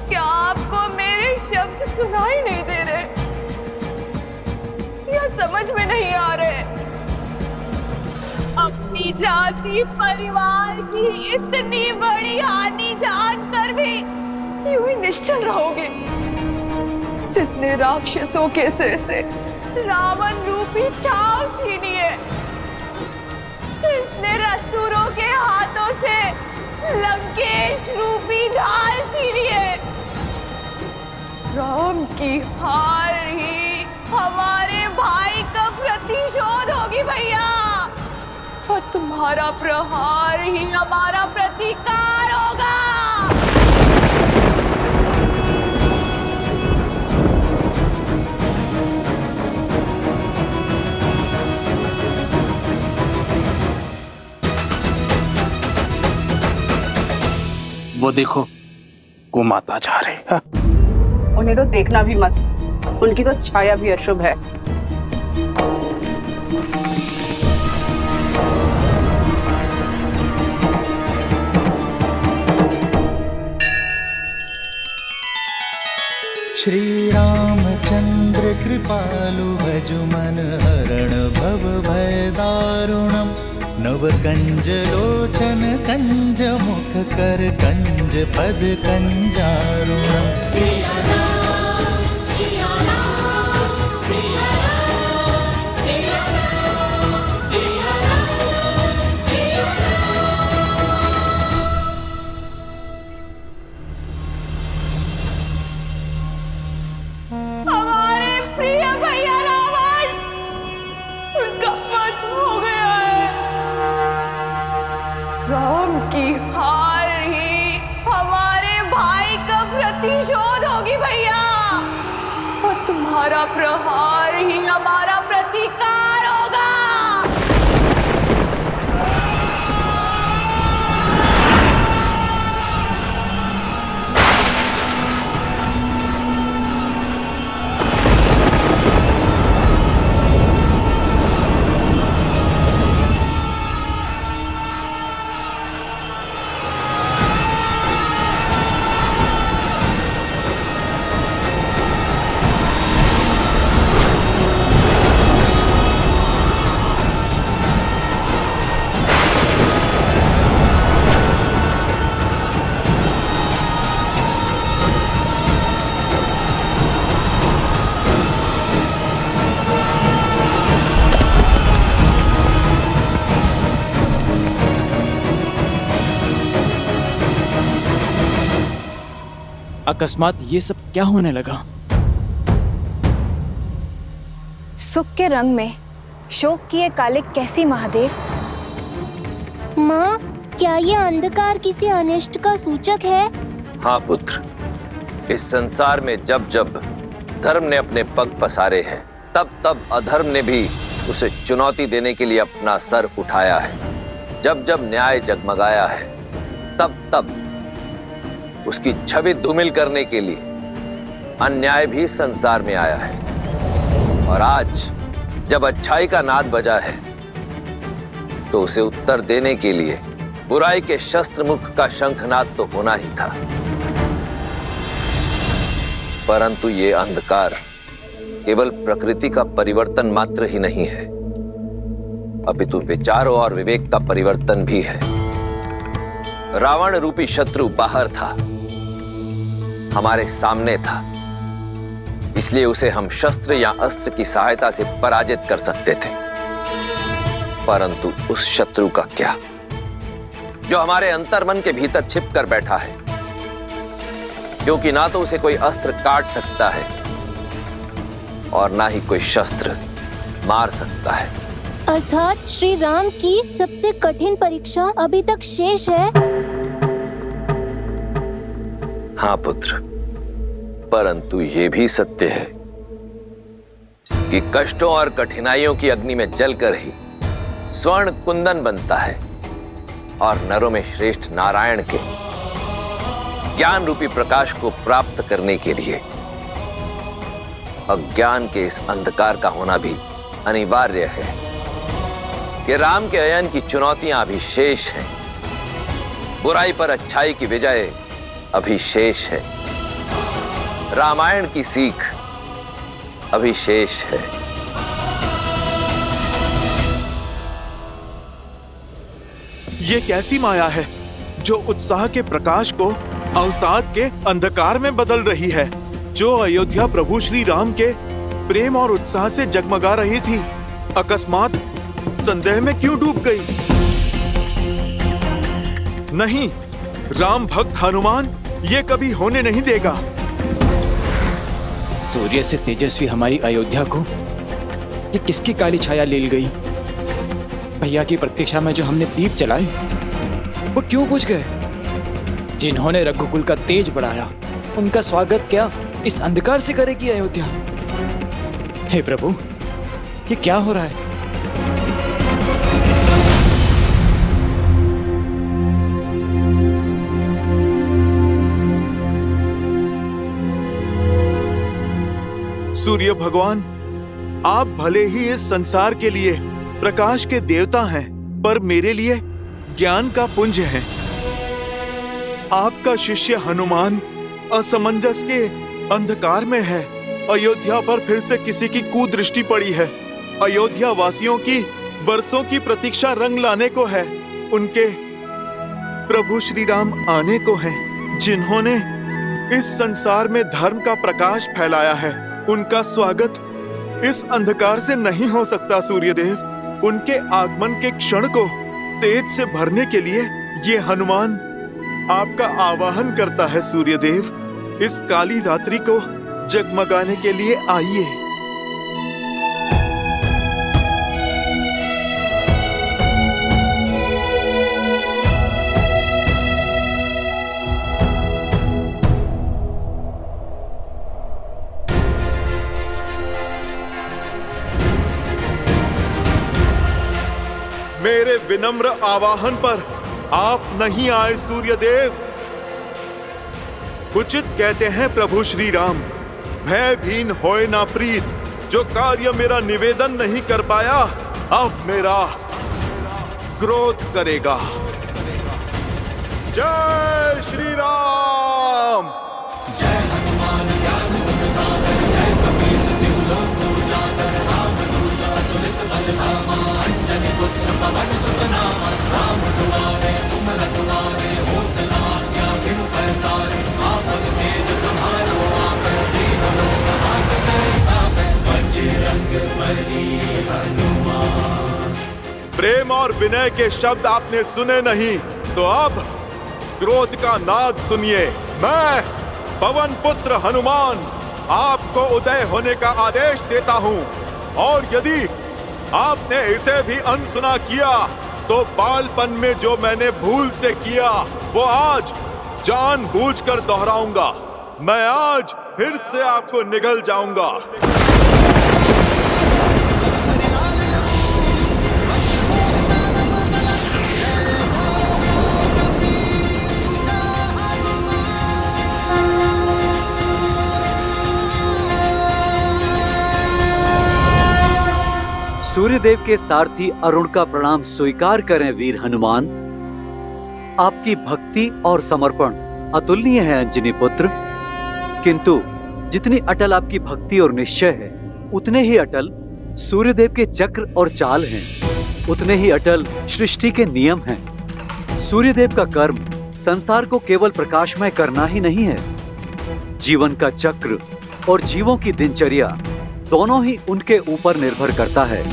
[SPEAKER 16] क्या आपको मेरे शब्द सुनाई नहीं दे रहे या समझ में नहीं आ रहे? अपनी जाति परिवार की इतनी बड़ी हानि जानकर भी यूं ही निश्चल रहोगे? जिसने राक्षसों के सिर से रावण रूपी छाव छीनी है, जिसने असुरों के हाथों से लंकेश रूपी ढाल छीनी है, राम की हार ही हमारे भाई तुम्हारा प्रहार ही हमारा प्रतिकार होगा।
[SPEAKER 15] वो देखो, वो माता जा रही है।
[SPEAKER 20] उन्हें तो देखना भी मत, उनकी तो छाया भी अशुभ है।
[SPEAKER 13] श्री रामचंद्र कृपालु भज मन हरण भव भय दारुणम नव कंज लोचन कंज मुख कर कंज पद कंजारुणम।
[SPEAKER 16] हमारे प्रिय भैया रावण, उनका वध हो गया है। राम की हार ही हमारे भाई का प्रतिशोध होगी भैया, और तुम्हारा प्रहार ही हमारा प्रतिकार होगा।
[SPEAKER 1] अकस्मात ये सब क्या होने लगा?
[SPEAKER 6] सुख के रंग में शोक किए काले कैसी महादेव?
[SPEAKER 21] माँ, क्या ये अंधकार किसी अनिष्ट का सूचक है?
[SPEAKER 8] हाँ पुत्र, इस संसार में जब जब धर्म ने अपने पग पसारे हैं, तब तब अधर्म ने भी उसे चुनौती देने के लिए अपना सर उठाया है। जब जब न्याय जगमगाया है, तब तब उसकी छवि धूमिल करने के लिए अन्याय भी संसार में आया है। और आज जब अच्छाई का नाद बजा है, तो उसे उत्तर देने के लिए बुराई के शस्त्र मुख का शंखनाद तो होना ही था। परंतु ये अंधकार केवल प्रकृति का परिवर्तन मात्र ही नहीं है, अपितु विचारों और विवेक का परिवर्तन भी है। रावण रूपी शत्रु बाहर था, हमारे सामने था, इसलिए उसे हम शस्त्र या अस्त्र की सहायता से पराजित कर सकते थे। परंतु उस शत्रु का क्या, जो हमारे अंतर्मन के भीतर छिप कर बैठा है, क्योंकि ना तो उसे कोई अस्त्र काट सकता है और ना ही कोई शस्त्र मार सकता है।
[SPEAKER 21] अर्थात श्री राम की सबसे कठिन परीक्षा अभी तक शेष है।
[SPEAKER 8] हाँ पुत्र, परंतु ये भी सत्य है कि कष्टों और कठिनाइयों की अग्नि में जलकर ही स्वर्ण कुंदन बनता है, और नरों में श्रेष्ठ नारायण के ज्ञान रूपी प्रकाश को प्राप्त करने के लिए अज्ञान के इस अंधकार का होना भी अनिवार्य है। कि राम के अयन की चुनौतियां अभी शेष हैं, बुराई पर अच्छाई की विजय अभी शेष है, रामायण की सीख अभी शेष है।
[SPEAKER 2] ये कैसी माया है जो उत्साह के प्रकाश को अवसाद के अंधकार में बदल रही है, जो अयोध्या प्रभु श्री राम के प्रेम और उत्साह से जगमगा रही थी, अकस्मात संदेह में क्यों डूब गई? नहीं, राम भक्त हनुमान ये कभी होने नहीं देगा।
[SPEAKER 1] सूर्य से तेजस्वी हमारी अयोध्या को ये किसकी काली छाया ले गई? भैया की प्रतीक्षा में जो हमने दीप जलाए वो क्यों बुझ गए? जिन्होंने रघुकुल का तेज बढ़ाया उनका स्वागत क्या इस अंधकार से करेगी अयोध्या? हे प्रभु, ये क्या हो रहा है?
[SPEAKER 2] सूर्य भगवान, आप भले ही इस संसार के लिए प्रकाश के देवता हैं, पर मेरे लिए ज्ञान का पुंज हैं। आपका शिष्य हनुमान असमंजस के अंधकार में है। अयोध्या पर फिर से किसी की कुदृष्टि पड़ी है। अयोध्या वासियों की बरसों की प्रतीक्षा रंग लाने को है। उनके प्रभु श्री राम आने को हैं, जिन्होंने इस संसार में धर्म का प्रकाश फैलाया है। उनका स्वागत इस अंधकार से नहीं हो सकता सूर्यदेव। उनके आगमन के क्षण को तेज से भरने के लिए ये हनुमान आपका आवाहन करता है सूर्यदेव। इस काली रात्रि को जगमगाने के लिए आइए। मेरे विनम्र आवाहन पर आप नहीं आए सूर्यदेव। उचित कहते हैं प्रभु श्री राम, भयभीन होए ना प्रीत। जो कार्य मेरा निवेदन नहीं कर पाया, अब मेरा क्रोध करेगा। जय श्री राम। जय हनुमान ज्ञान गुण सागर, जय कपीस तिहु लोक उजागर। राम दूत अतुलित बल धामा, अंजनी पुत्र पवन सुत नामा। राम दुआरे तुम रखवारे, होत न आज्ञा बिनु पैसारे। आपन तेज समारो आपै, दीन लोक हाथ आपै। बजरंग बली हनुमान। प्रेम और विनय के शब्द आपने सुने नहीं, तो अब क्रोध का नाद सुनिए। मैं पवन पुत्र हनुमान आपको उदय होने का आदेश देता हूँ, और यदि आपने इसे भी अनसुना किया तो बालपन में जो मैंने भूल से किया वो आज जानबूझकर दोहराऊंगा। मैं आज फिर से आपको निगल जाऊंगा।
[SPEAKER 4] सूर्यदेव के सारथी अरुण का प्रणाम स्वीकार करें वीर हनुमान। आपकी भक्ति और समर्पण अतुलनीय है अंजनी पुत्र, किंतु जितनी अटल आपकी भक्ति और निश्चय है, उतने ही अटल सूर्यदेव के चक्र और चाल हैं, उतने ही अटल सृष्टि के नियम हैं। सूर्यदेव का कर्म संसार को केवल प्रकाशमय करना ही नहीं है, जीवन का चक्र और जीवों की दिनचर्या दोनों ही उनके ऊपर निर्भर करता है।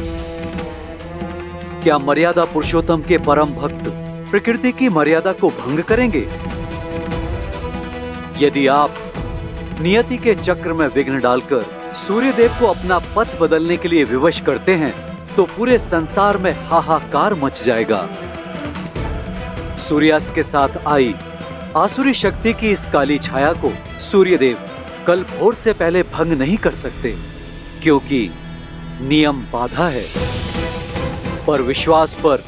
[SPEAKER 4] क्या मर्यादा पुरुषोत्तम के परम भक्त प्रकृति की मर्यादा को भंग करेंगे? यदि आप नियति के चक्र में विघ्न डालकर सूर्यदेव को अपना पथ बदलने के लिए विवश करते हैं, तो पूरे संसार में हाहाकार मच जाएगा। सूर्यास्त के साथ आई आसुरी शक्ति की इस काली छाया को सूर्यदेव कल भोर से पहले भंग नहीं कर सकते, क्योंकि नियम बाधा है, पर विश्वास पर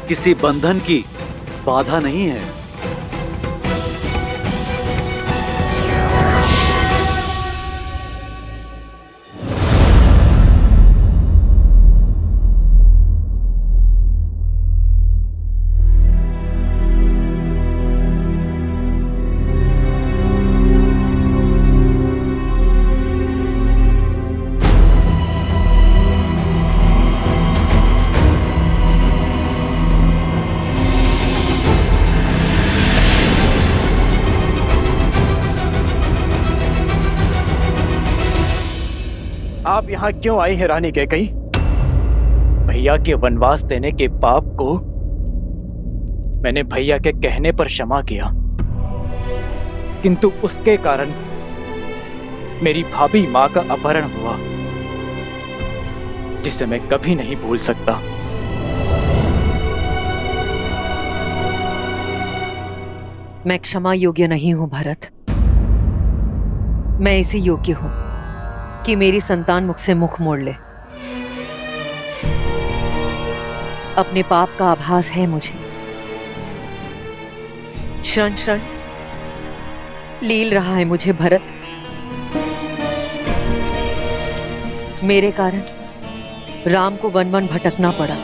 [SPEAKER 4] किसी बंधन की बाधा नहीं है।
[SPEAKER 1] आप यहाँ क्यों आई है रानी कैकई? भैया के वनवास देने के पाप को मैंने भैया के कहने पर क्षमा किया, किंतु उसके कारण मेरी भाभी माँ का अपहरण हुआ, जिसे मैं कभी नहीं भूल सकता।
[SPEAKER 12] मैं क्षमा योग्य नहीं हूं भरत। मैं इसी योग्य हूं कि मेरी संतान मुझसे मुख मोड़ ले। अपने पाप का आभास है मुझे। क्षण क्षण लील रहा है मुझे भरत। मेरे कारण राम को वन वन भटकना पड़ा।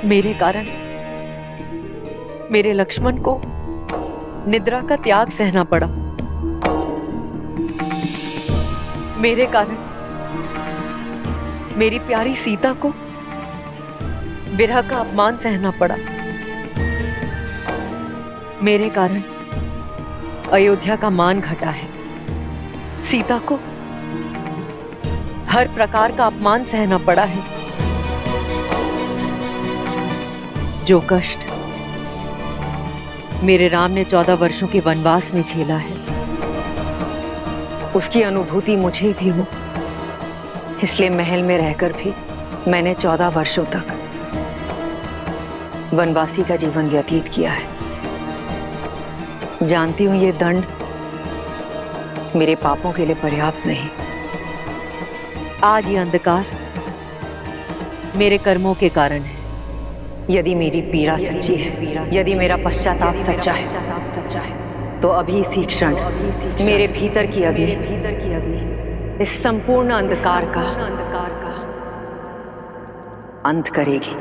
[SPEAKER 12] मेरे कारण मेरे लक्ष्मण को निद्रा का त्याग सहना पड़ा। मेरे कारण मेरी प्यारी सीता को विरह का अपमान सहना पड़ा। मेरे कारण अयोध्या का मान घटा है। सीता को हर प्रकार का अपमान सहना पड़ा है। जो कष्ट मेरे राम ने 14 वर्षों के वनवास में झेला है, उसकी अनुभूति मुझे भी हो। इसलिए महल में रहकर भी मैंने 14 वर्षों तक वनवासी का जीवन व्यतीत किया है। जानती हूं ये दंड मेरे पापों के लिए पर्याप्त नहीं। आज ये अंधकार मेरे कर्मों के कारण है। यदि मेरी पीड़ा सच्ची है, यदि मेरा पश्चाताप सच्चा है, तो अभी इसी क्षण मेरे भीतर की अग्नि इस संपूर्ण अंधकार का अंत करेगी।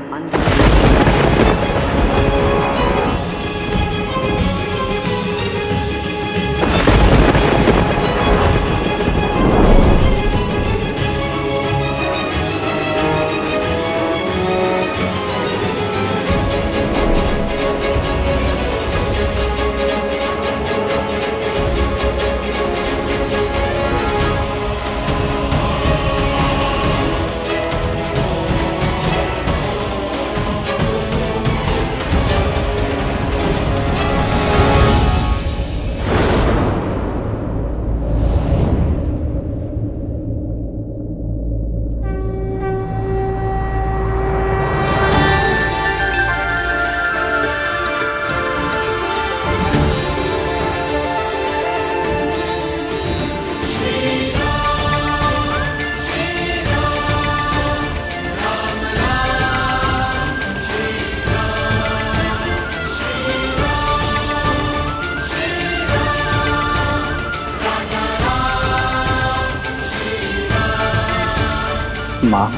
[SPEAKER 1] माँ,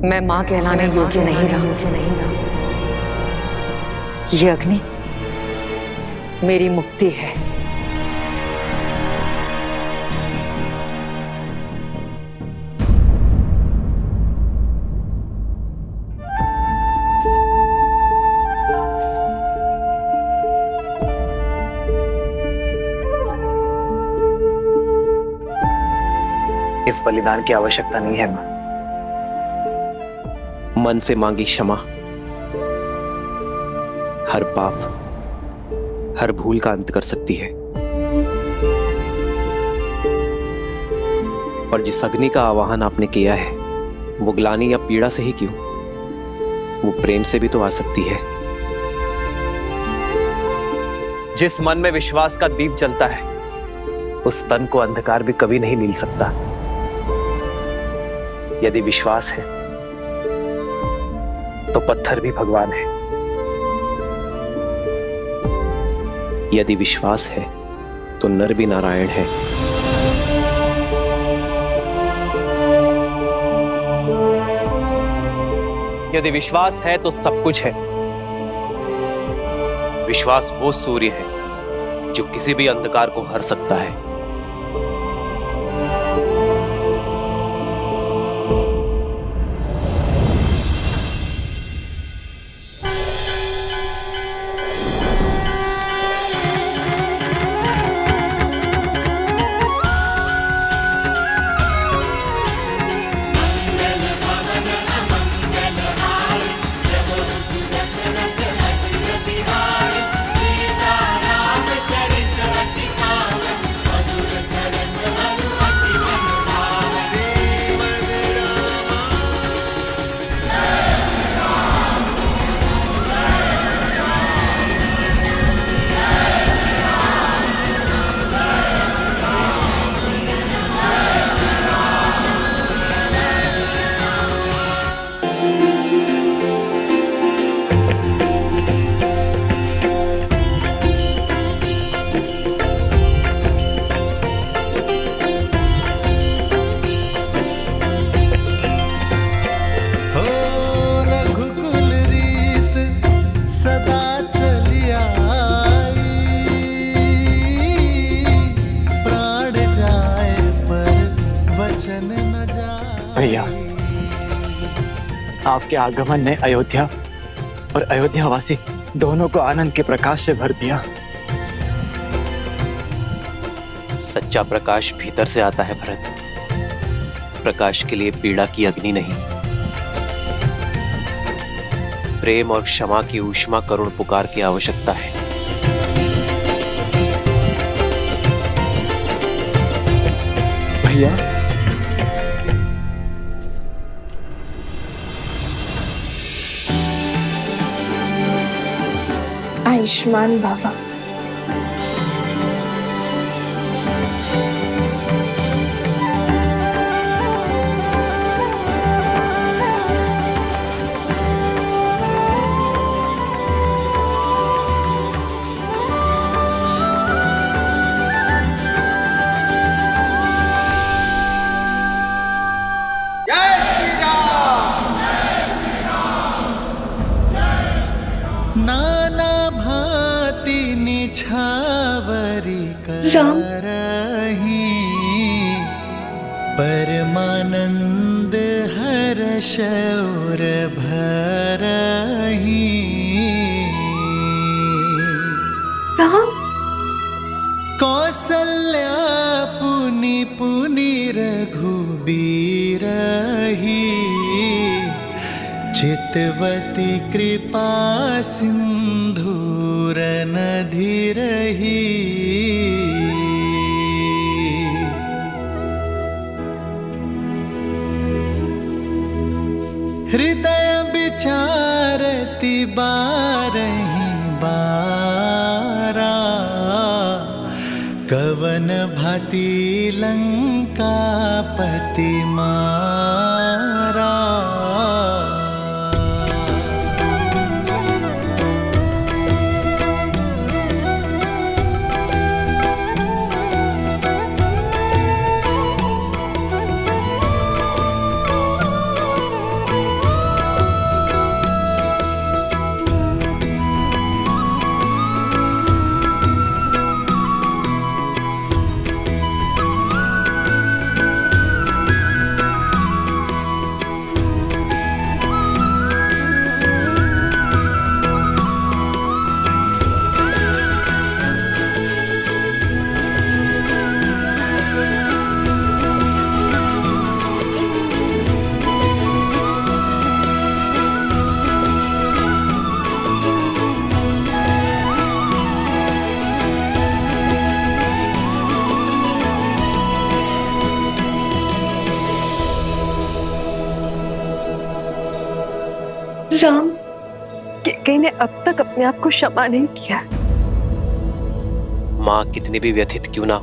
[SPEAKER 12] मैं मां कहलाने योग्य नहीं रहा। ये अग्नि मेरी मुक्ति है।
[SPEAKER 5] इस बलिदान की आवश्यकता नहीं है मां। मन से मांगी क्षमा हर पाप, हर भूल का अंत कर सकती है। और जिस अग्नि का आवाहन आपने किया है, वो ग्लानि या पीड़ा से ही क्यों, वो प्रेम से भी तो आ सकती है। जिस मन में विश्वास का दीप जलता है, उस तन को अंधकार भी कभी नहीं नील सकता। यदि विश्वास है तो पत्थर भी भगवान है। यदि विश्वास है तो नर भी नारायण है। यदि विश्वास है तो सब कुछ है। विश्वास वो सूर्य है जो किसी भी अंधकार को हर सकता है।
[SPEAKER 1] आपके आगमन ने अयोध्या और अयोध्यावासी दोनों को आनंद के प्रकाश से भर दिया।
[SPEAKER 5] सच्चा प्रकाश भीतर से आता है भरत। प्रकाश के लिए पीड़ा की अग्नि नहीं, प्रेम और क्षमा की ऊष्मा करुण पुकार की आवश्यकता है।
[SPEAKER 1] भैया,
[SPEAKER 6] आयुष्मान भव।
[SPEAKER 13] नाना भांति निछावरी करही, परमानंद हर्ष और भरही। कौसल्या पुनि पुनि रघुबीरही, चितवती कृपा सिंधूर नधिरही। हृदय विचारति बारहि बारा, कवन भांति लंकापति मारा।
[SPEAKER 10] राम, कैकेयी ने अब तक अपने आप को क्षमा नहीं किया।
[SPEAKER 5] माँ कितनी भी व्यथित क्यों ना,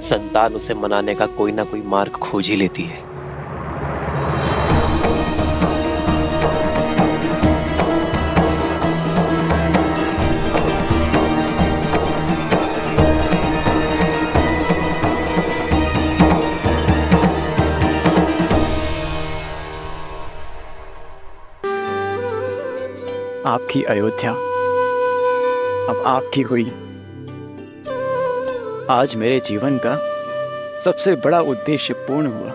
[SPEAKER 5] संतान उसे मनाने का कोई ना कोई मार्ग खोज ही लेती है।
[SPEAKER 1] आपकी अयोध्या अब आपकी हुई। आज मेरे जीवन का सबसे बड़ा उद्देश्य पूर्ण हुआ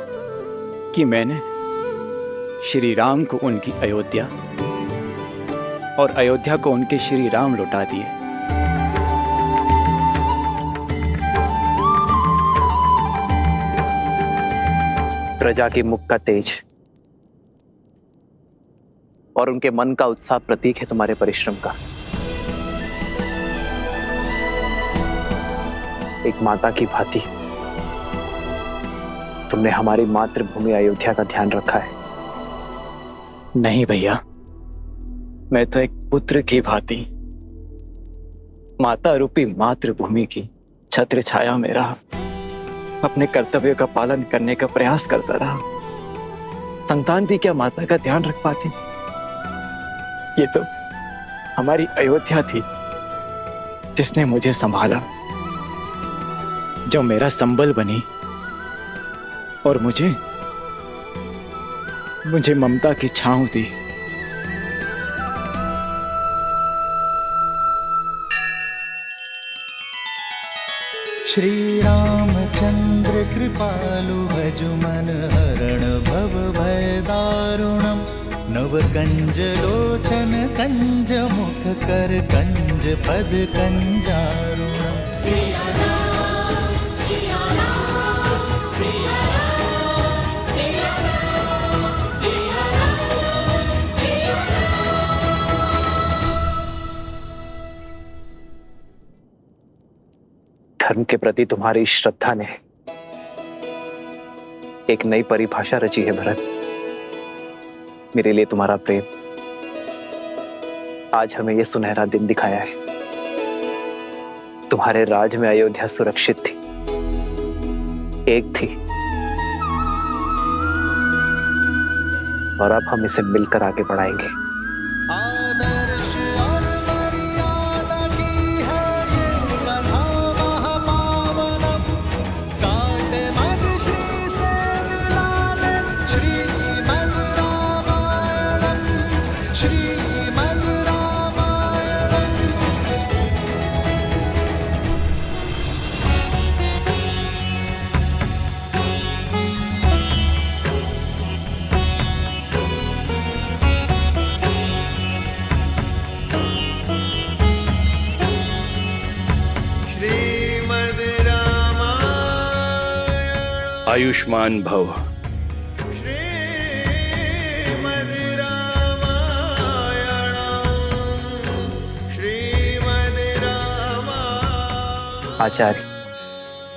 [SPEAKER 1] कि मैंने श्री राम को उनकी अयोध्या और अयोध्या को उनके श्री राम लौटा दिए।
[SPEAKER 3] प्रजा के मुख का तेज और उनके मन का उत्साह प्रतीक है तुम्हारे परिश्रम का। एक माता की भांति तुमने हमारी मातृभूमि अयोध्या का ध्यान रखा है।
[SPEAKER 1] नहीं भैया, मैं तो एक पुत्र की भांति माता रूपी मातृभूमि की छत्र छाया में रहा, अपने कर्तव्यों का पालन करने का प्रयास करता रहा। संतान भी क्या माता का ध्यान रख पाती? ये तो हमारी अयोध्या थी जिसने मुझे संभाला, जो मेरा संबल बनी और मुझे ममता की छांव दी।
[SPEAKER 13] श्री रामचंद्र कृपालु भजु मन हरण भव भय दारुणम। नव कंज लोचन कंज मुख कर कंज पद कंजारुण
[SPEAKER 5] धर्म के प्रति तुम्हारी श्रद्धा ने एक नई परिभाषा रची है भरत। मेरे लिए तुम्हारा प्रेम आज हमें यह सुनहरा दिन दिखाया है। तुम्हारे राज में अयोध्या सुरक्षित थी, एक थी, और अब हम इसे मिलकर आगे बढ़ाएंगे।
[SPEAKER 15] आयुष्मान भव।
[SPEAKER 5] आचार्य,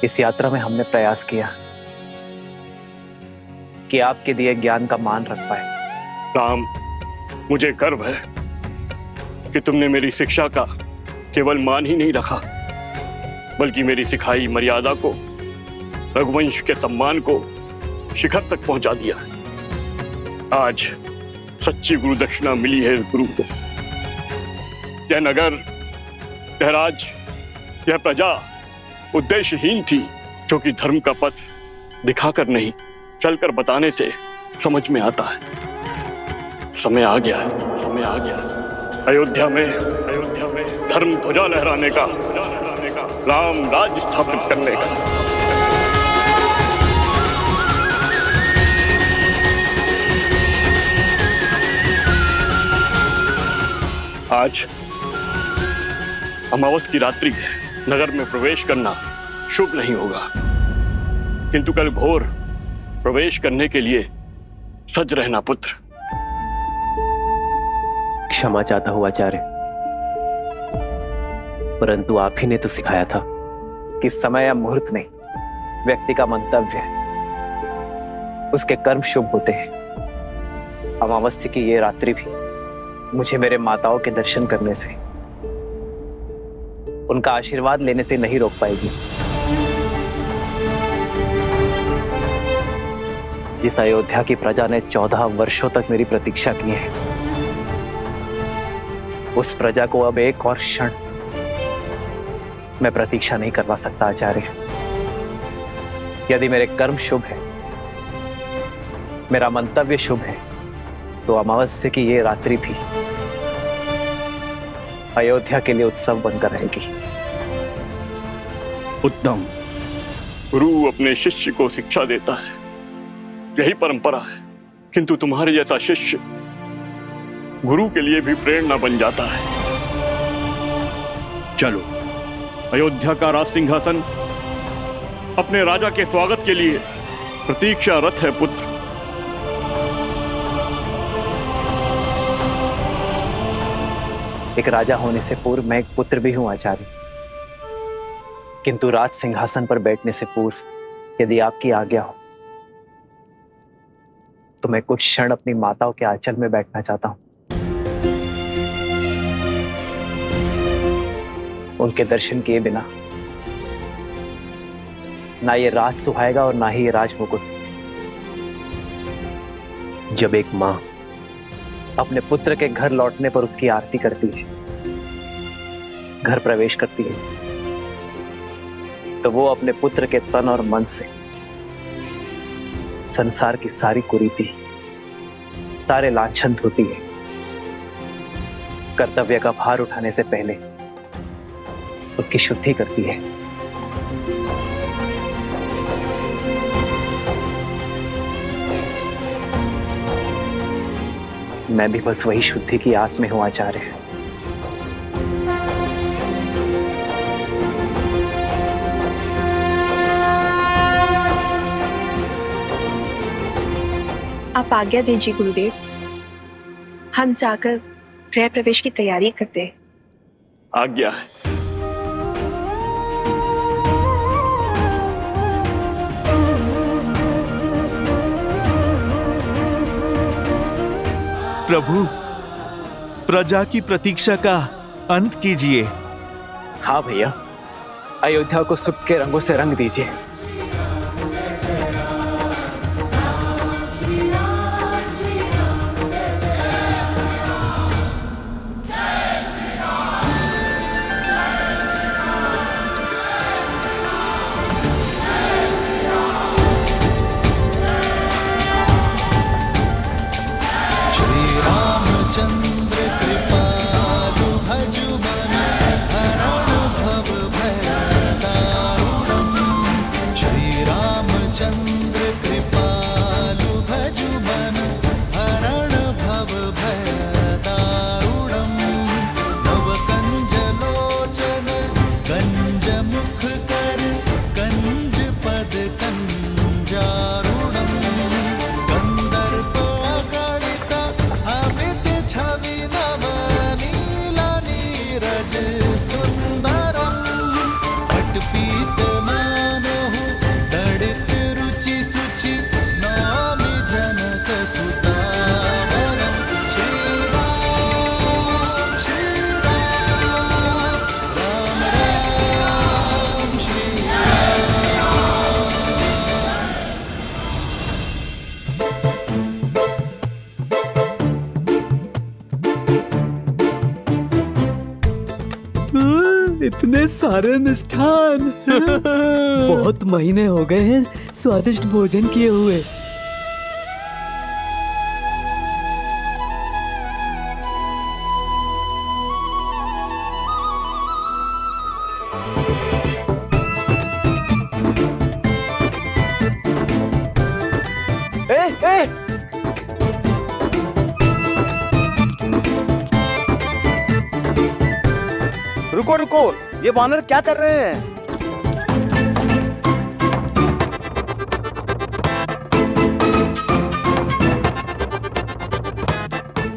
[SPEAKER 5] इस यात्रा में हमने प्रयास किया कि आपके दिए ज्ञान का मान रख पाए।
[SPEAKER 7] राम, मुझे गर्व है कि तुमने मेरी शिक्षा का केवल मान ही नहीं रखा, बल्कि मेरी सिखाई मर्यादा को, रघुवंश के सम्मान को शिखर तक पहुंचा दिया। आज सच्ची गुरु दक्षिणा मिली है इस गुरु को। यह नगर, यह राज, यह प्रजा उद्देश्यहीन थी, जो कि धर्म का पथ दिखाकर नहीं, चलकर बताने से समझ में आता है। समय आ गया है, समय आ गया है। अयोध्या में धर्म ध्वजा लहराने का, राम राज स्थापित करने का। आज अमावस की रात्रि है, नगर में प्रवेश करना शुभ नहीं होगा, किंतु कल भोर प्रवेश करने के लिए सज रहना पुत्र।
[SPEAKER 5] क्षमा चाहता हूं आचार्य, परंतु आप ही ने तो सिखाया था कि समय या मुहूर्त नहीं, व्यक्ति का मंतव्य, उसके कर्म शुभ होते हैं। अमावस्या की ये रात्रि भी मुझे मेरे माताओं के दर्शन करने से, उनका आशीर्वाद लेने से नहीं रोक पाएगी। जिस अयोध्या की प्रजा ने 14 वर्षों तक मेरी प्रतीक्षा की है, उस प्रजा को अब एक और क्षण मैं प्रतीक्षा नहीं करवा सकता आचार्य। यदि मेरे कर्म शुभ है, मेरा मंतव्य शुभ है, तो अमावस्या की ये रात्रि भी अयोध्या के लिए उत्सव बनकर रहेगी।
[SPEAKER 7] उत्तम। गुरु अपने शिष्य को शिक्षा देता है, यही परंपरा है, किंतु तुम्हारे जैसा शिष्य गुरु के लिए भी प्रेरणा बन जाता है। चलो, अयोध्या का राज सिंहासन अपने राजा के स्वागत के लिए प्रतीक्षारत है पुत्र।
[SPEAKER 5] एक राजा होने से पूर्व मैं एक पुत्र भी हूं आचार्य, किंतु राज सिंहासन पर बैठने से पूर्व यदि आपकी आज्ञा हो तो मैं कुछ क्षण अपनी माताओं के आंचल में बैठना चाहता हूं। उनके दर्शन किए बिना ना ये राज सुहाएगा और ना ही ये राज मुकुट। जब एक मां अपने पुत्र के घर लौटने पर उसकी आरती करती है, घर प्रवेश करती है, तो वो अपने पुत्र के तन और मन से संसार की सारी कुरीति, सारे लांछन धोती है। कर्तव्य का भार उठाने से पहले उसकी शुद्धि करती है। मैं भी बस वही शुद्धि की आस में हूं आचार्य।
[SPEAKER 10] आप आज्ञा दीजिए गुरुदेव, हम जाकर गृह प्रवेश की तैयारी करते हैं।
[SPEAKER 7] आज्ञा है।
[SPEAKER 2] प्रभु, प्रजा की प्रतीक्षा का अंत कीजिए।
[SPEAKER 1] हाँ भैया, अयोध्या को सुख के रंगों से रंग दीजिए।
[SPEAKER 13] चंद्र कृपालु भजु मन हरण भव भय दारुणम्। श्री रामचंद्र कृपालु भजु मन हरण भव भय दारुणम्। नव कंज लोचन कंज मुख कर कंज पद कंजारुणम्। छवि नव नीला नीरज सुंदरम। पटपीत मानहु दड़ित रुचि सुचि नामि जनक सुतावरम। श्री राम राम राम श्री
[SPEAKER 1] इतने सारे मिष्ठान। बहुत महीने हो गए हैं स्वादिष्ट भोजन किए हुए। ए!
[SPEAKER 11] रुको रुको, ये वानर क्या कर रहे हैं?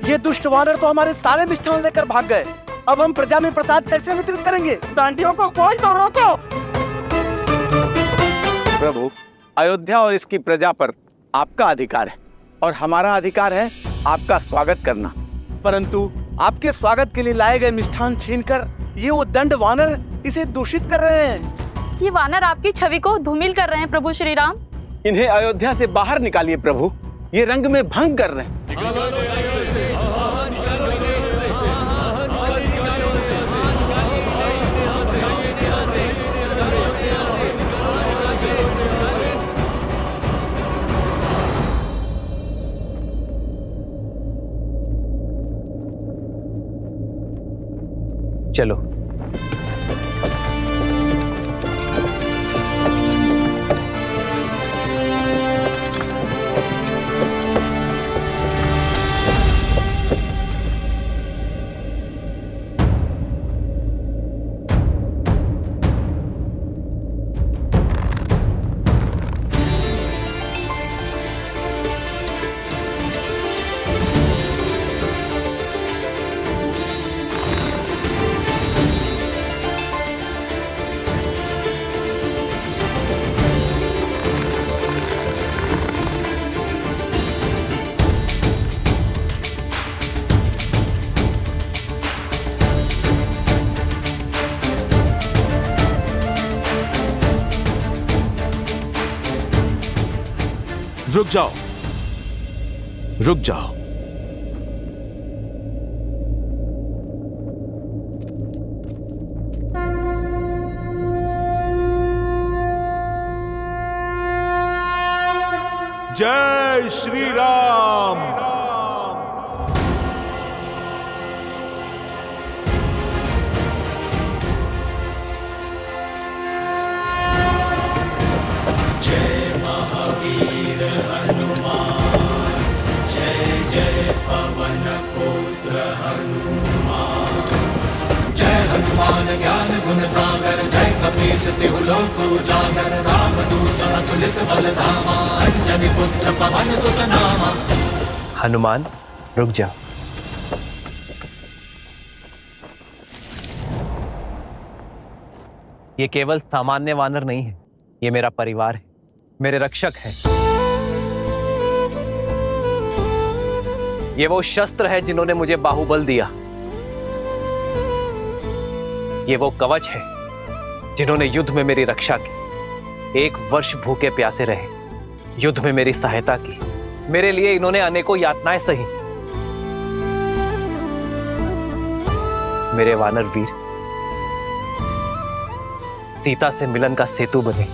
[SPEAKER 11] ये दुष्ट वानर तो हमारे सारे मिष्ठान लेकर भाग गए। अब हम प्रजा में प्रसाद कैसे वितरित करेंगे? डांडियों को कौन रोको? प्रभु, अयोध्या और इसकी प्रजा पर आपका अधिकार है और हमारा अधिकार है आपका स्वागत करना। परंतु आपके स्वागत के लिए लाए गए मिष्ठान छीनकर ये वो दंड वानर इसे दूषित कर रहे हैं।
[SPEAKER 22] ये वानर आपकी छवि को धूमिल कर रहे हैं प्रभु श्री राम।
[SPEAKER 11] इन्हें अयोध्या से बाहर निकालिए प्रभु, ये रंग में भंग कर रहे हैं।
[SPEAKER 5] चलो।
[SPEAKER 2] रुक जाओ, रुक जाओ। जय श्री राम।
[SPEAKER 13] जय महावीर हनुमान, जय जय पवन जय हनुमान ज्ञान गुण सागर जय कपीस तिहु लोक उजागर रामदूत अतुलित बल धामा अंजनी पुत्र पवन सुत नामा।
[SPEAKER 5] हनुमान रुक जा। ये केवल सामान्य वानर नहीं है, ये मेरा परिवार है, मेरे रक्षक हैं। ये वो शस्त्र है जिन्होंने मुझे बाहुबल दिया। ये वो कवच है जिन्होंने युद्ध में मेरी रक्षा की। 1 वर्ष भूखे प्यासे रहे, युद्ध में मेरी सहायता की। मेरे लिए इन्होंने अनेकों यातनाएं सही। मेरे वानर वीर सीता से मिलन का सेतु बने,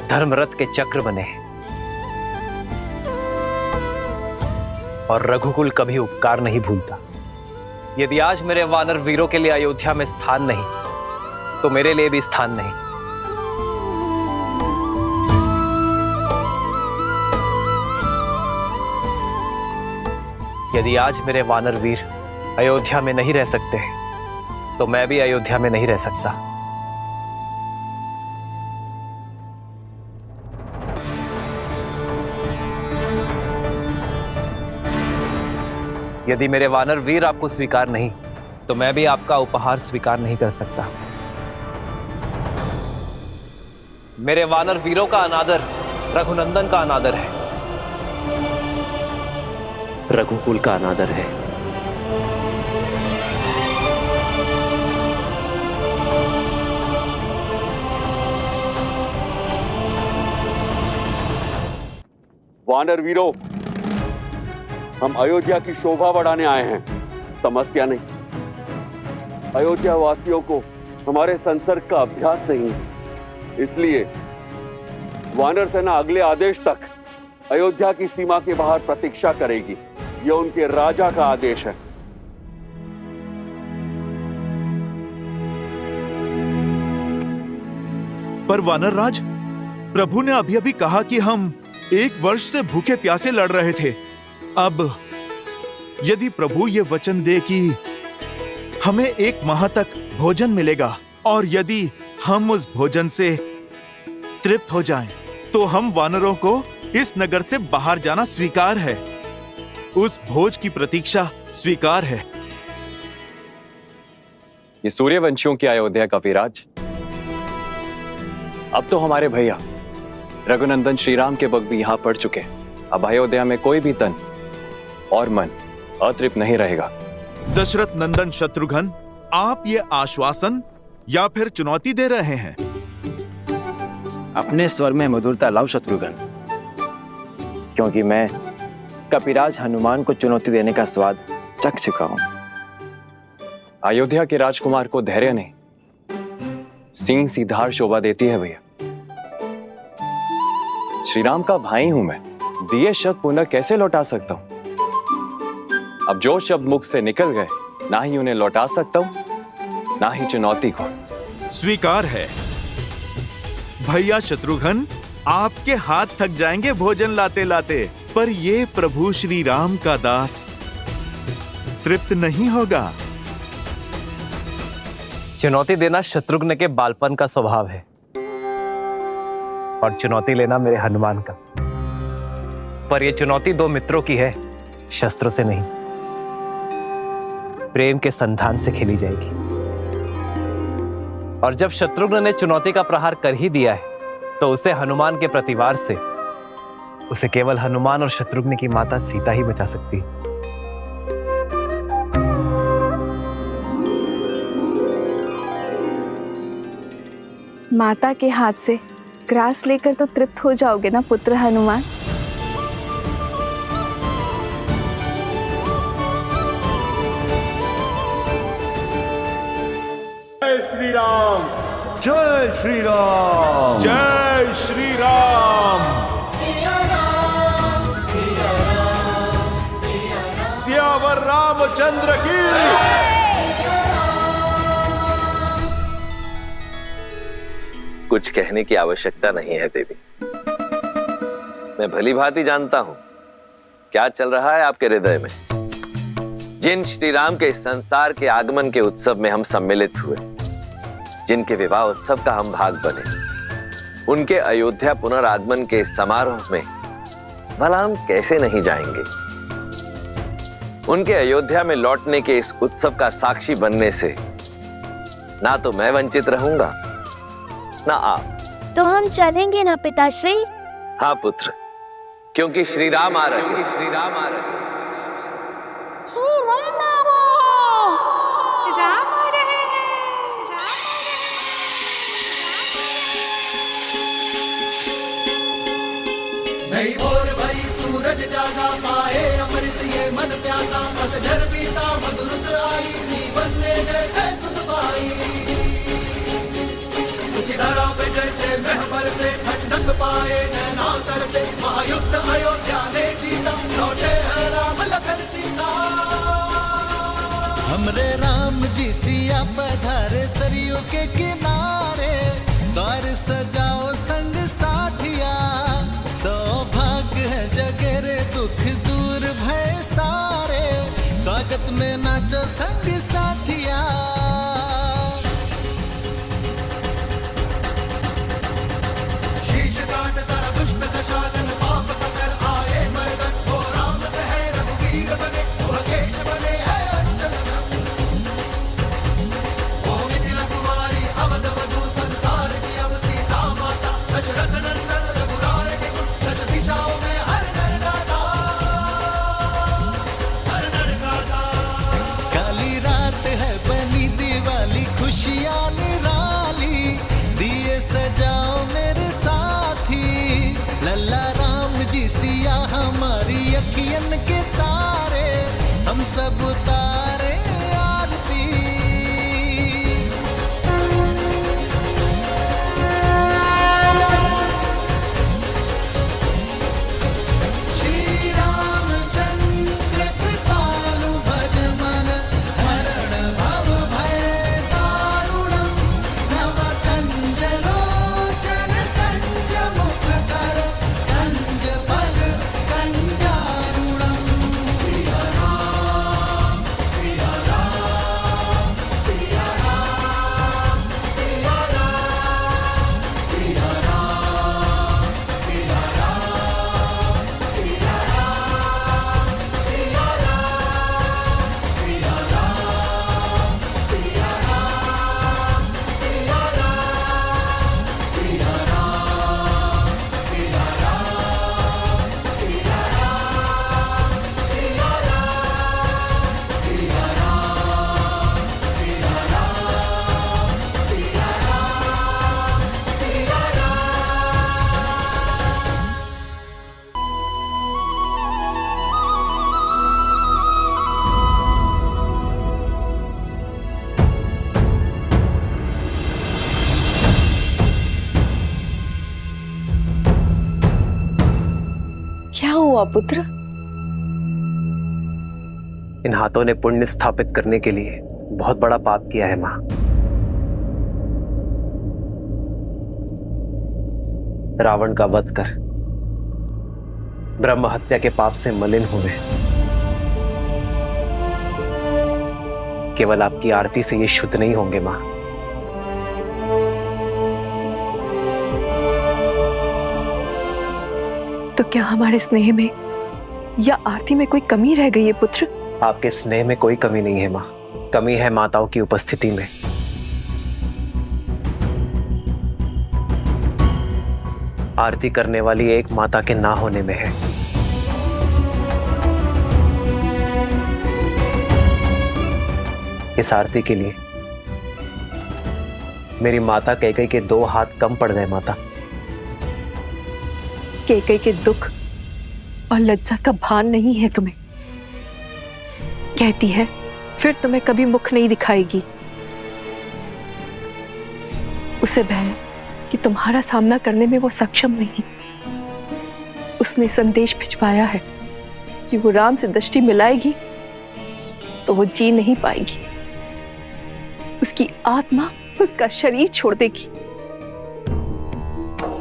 [SPEAKER 5] धर्मरथ के चक्र बने हैं। और रघुकुल कभी उपकार नहीं भूलता। यदि आज मेरे वानर वीरों के लिए अयोध्या में स्थान नहीं, तो मेरे लिए भी स्थान नहीं। यदि आज मेरे वानर वीर अयोध्या में नहीं रह सकते, तो मैं भी अयोध्या में नहीं रह सकता। यदि मेरे वानर वीर आपको स्वीकार नहीं, तो मैं भी आपका उपहार स्वीकार नहीं कर सकता। मेरे वानर वीरों का अनादर रघुनंदन का अनादर है, रघुकुल का अनादर है।
[SPEAKER 7] वानर वीरों, हम अयोध्या की शोभा बढ़ाने आए हैं, समस्या नहीं। अयोध्या वासियों को हमारे संसर्ग का अभ्यास नहीं है, इसलिए वानर सेना अगले आदेश तक अयोध्या की सीमा के बाहर प्रतीक्षा करेगी। यह उनके राजा का आदेश है।
[SPEAKER 2] पर वानर राज, प्रभु ने अभी अभी कहा कि हम 1 वर्ष से भूखे प्यासे लड़ रहे थे। अब यदि प्रभु ये वचन दे कि हमें 1 माह तक भोजन मिलेगा, और यदि हम उस भोजन से तृप्त हो जाएं, तो हम वानरों को इस नगर से बाहर जाना स्वीकार है। उस भोज की प्रतीक्षा स्वीकार है।
[SPEAKER 3] ये सूर्यवंशियों की अयोध्या का विराज अब तो हमारे भैया रघुनंदन श्रीराम के वक्त भी यहां पड़ चुके हैं। अब अयोध्या में कोई भी तन और मन अतृप्त नहीं रहेगा।
[SPEAKER 2] दशरथ नंदन शत्रुघ्न, आप ये आश्वासन या फिर चुनौती दे रहे हैं?
[SPEAKER 1] अपने स्वर में मधुरता लाओ शत्रुघ्न, क्योंकि मैं कपिराज हनुमान को चुनौती देने का स्वाद चख चुका हूं।
[SPEAKER 3] अयोध्या के राजकुमार को धैर्य नहीं, सिंह सी धार शोभा देती है भैया। श्री राम का भाई हूं मैं, दिए शब्द पुनः कैसे लौटा सकता हूं? अब जो शब्द मुख से निकल गए, ना ही उन्हें लौटा सकता हूं, ना ही चुनौती को।
[SPEAKER 2] स्वीकार है भैया शत्रुघ्न, आपके हाथ थक जाएंगे भोजन लाते लाते, पर ये प्रभु श्री राम का दास तृप्त नहीं होगा।
[SPEAKER 5] चुनौती देना शत्रुघ्न के बालपन का स्वभाव है, और चुनौती लेना मेरे हनुमान का। पर यह चुनौती 2 मित्रों की है, शस्त्रों से नहीं, प्रेम के संधान से खेली जाएगी। और जब शत्रुघ्न ने चुनौती का प्रहार कर ही दिया है, तो उसे हनुमान के प्रतिवार से उसे केवल हनुमान और शत्रुघ्न की माता सीता ही बचा सकती है।
[SPEAKER 6] माता के हाथ से ग्रास लेकर तो तृप्त हो जाओगे ना पुत्र हनुमान?
[SPEAKER 14] जय श्री राम,
[SPEAKER 2] जय श्री राम, जय श्री राम, सियावर रामचंद्र की।
[SPEAKER 8] कुछ कहने की आवश्यकता नहीं है देवी, मैं भली भांति जानता हूं क्या चल रहा है आपके हृदय में। जिन श्री राम के संसार के आगमन के उत्सव में हम सम्मिलित हुए, जिनके विवाह उत्सव का हम भाग बने, उनके अयोध्या पुनरागमन के समारोह में भला हम कैसे नहीं जाएंगे। उनके अयोध्या में लौटने के इस उत्सव का साक्षी बनने से ना तो मैं वंचित रहूंगा, ना आप।
[SPEAKER 21] तो हम चलेंगे ना पिताश्री?
[SPEAKER 8] हाँ पुत्र, क्योंकि श्री राम आ रहे हैं। श्री राम आ रहे हैं।
[SPEAKER 9] राम आ रहे हैं।
[SPEAKER 13] नहीं भोर भई सूरज जागा पाए अमृत ये मन प्यासा, पतझर बीता मधुरत आई, जीवन में जैसे सुध पाई। सुखी धरा पे जैसे महबर से ठंडक पाए नैनातर से, महायुद्ध अयोध्या ने जीता, लौटे हैं राम लखन सीता।
[SPEAKER 17] हमरे राम जी सिया पधारे सरयू के किनारे, द्वार सजाओ संग साथिया, सौभाग्य है जगे रे दुख दूर भय सारे, स्वागत में नाचो संग साथिया।
[SPEAKER 13] शीश काट तर दुष्ट दशानन, पाप कर आए मर्दन, वो राम से है रघुवीर बने, वो केश बने है अंजन। वो मिथिला कुमारी अवध वधु, संसार की अब सीता माता, दशरथ नंदन रघुराय के गुण, दश दिशाओं में हर नर गाता, हर नर गाता।
[SPEAKER 17] काली रात है बनी दिवाली, खुशियाँ निराली, दिए सजाओ मेरे साथी, लल्ला राम जी सिया हमारी अखियन के तारे, हम सब उतारे आरती। श्री रामचंद्र कृपालु भज मन, हरण भव भय दारुणम, नव कंज लोचन कंज मुख कर, कंज पद कंजारुणम।
[SPEAKER 13] सिया राम, सिया राम, सिया राम, सिया राम, सिया राम, सिया राम, सिया राम, सिया राम, सिया राम, सिया राम, सिया राम, सिया राम, सिया राम, सिया राम, सिया राम, सिया राम, सिया राम, सिया राम, सिया
[SPEAKER 10] क्या हुआ पुत्र?
[SPEAKER 5] इन हाथों ने पुण्य स्थापित करने के लिए बहुत बड़ा पाप किया है मां। रावण का वध कर ब्रह्म हत्या के पाप से मलिन हुए। केवल आपकी आरती से ये शुद्ध नहीं होंगे मां।
[SPEAKER 10] तो क्या हमारे स्नेह में या आरती में कोई कमी रह गई है पुत्र?
[SPEAKER 5] आपके स्नेह में कोई कमी नहीं है मां, कमी है माताओं की उपस्थिति में। आरती करने वाली एक माता के ना होने में है। इस आरती के लिए मेरी माता कैकेयी के 2 हाथ कम पड़ गए माता।
[SPEAKER 10] कैकेयी के दुख और लज्जा का भान नहीं है तुम्हें। कहती है फिर तुम्हें कभी मुख नहीं दिखाएगी। उसे भय है कि तुम्हारा सामना करने में वो सक्षम नहीं। उसने संदेश भिजवाया है कि वो राम से दृष्टि मिलाएगी तो वो जी नहीं पाएगी। उसकी आत्मा उसका शरीर छोड़ देगी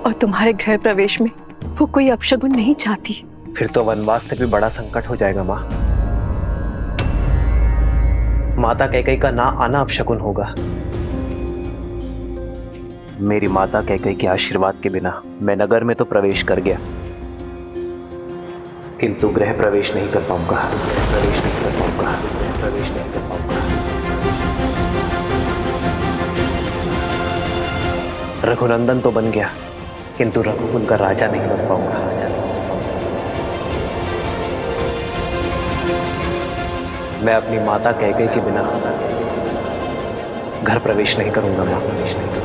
[SPEAKER 10] और तुम्हारे गृह प्रवेश में वो कोई अपशगुन नहीं चाहती।
[SPEAKER 5] फिर तो वनवास से भी बड़ा संकट हो जाएगा मां। माता कैकेयी का ना आना अपशकुन होगा। मेरी माता कैकेयी के आशीर्वाद के बिना मैं नगर में तो प्रवेश कर गया, किंतु गृह प्रवेश नहीं कर पाऊंगा। प्रवेश नहीं कर पाऊंगा। प्रवेश नहीं कर पाऊंगा। रघुनंदन तो बन गया, किंतु रघुकुल का राजा नहीं बन पाऊंगा। मैं अपनी माता कैकेयी के बिना घर प्रवेश नहीं करूंगा। मैं प्रवेश नहीं करूंगा।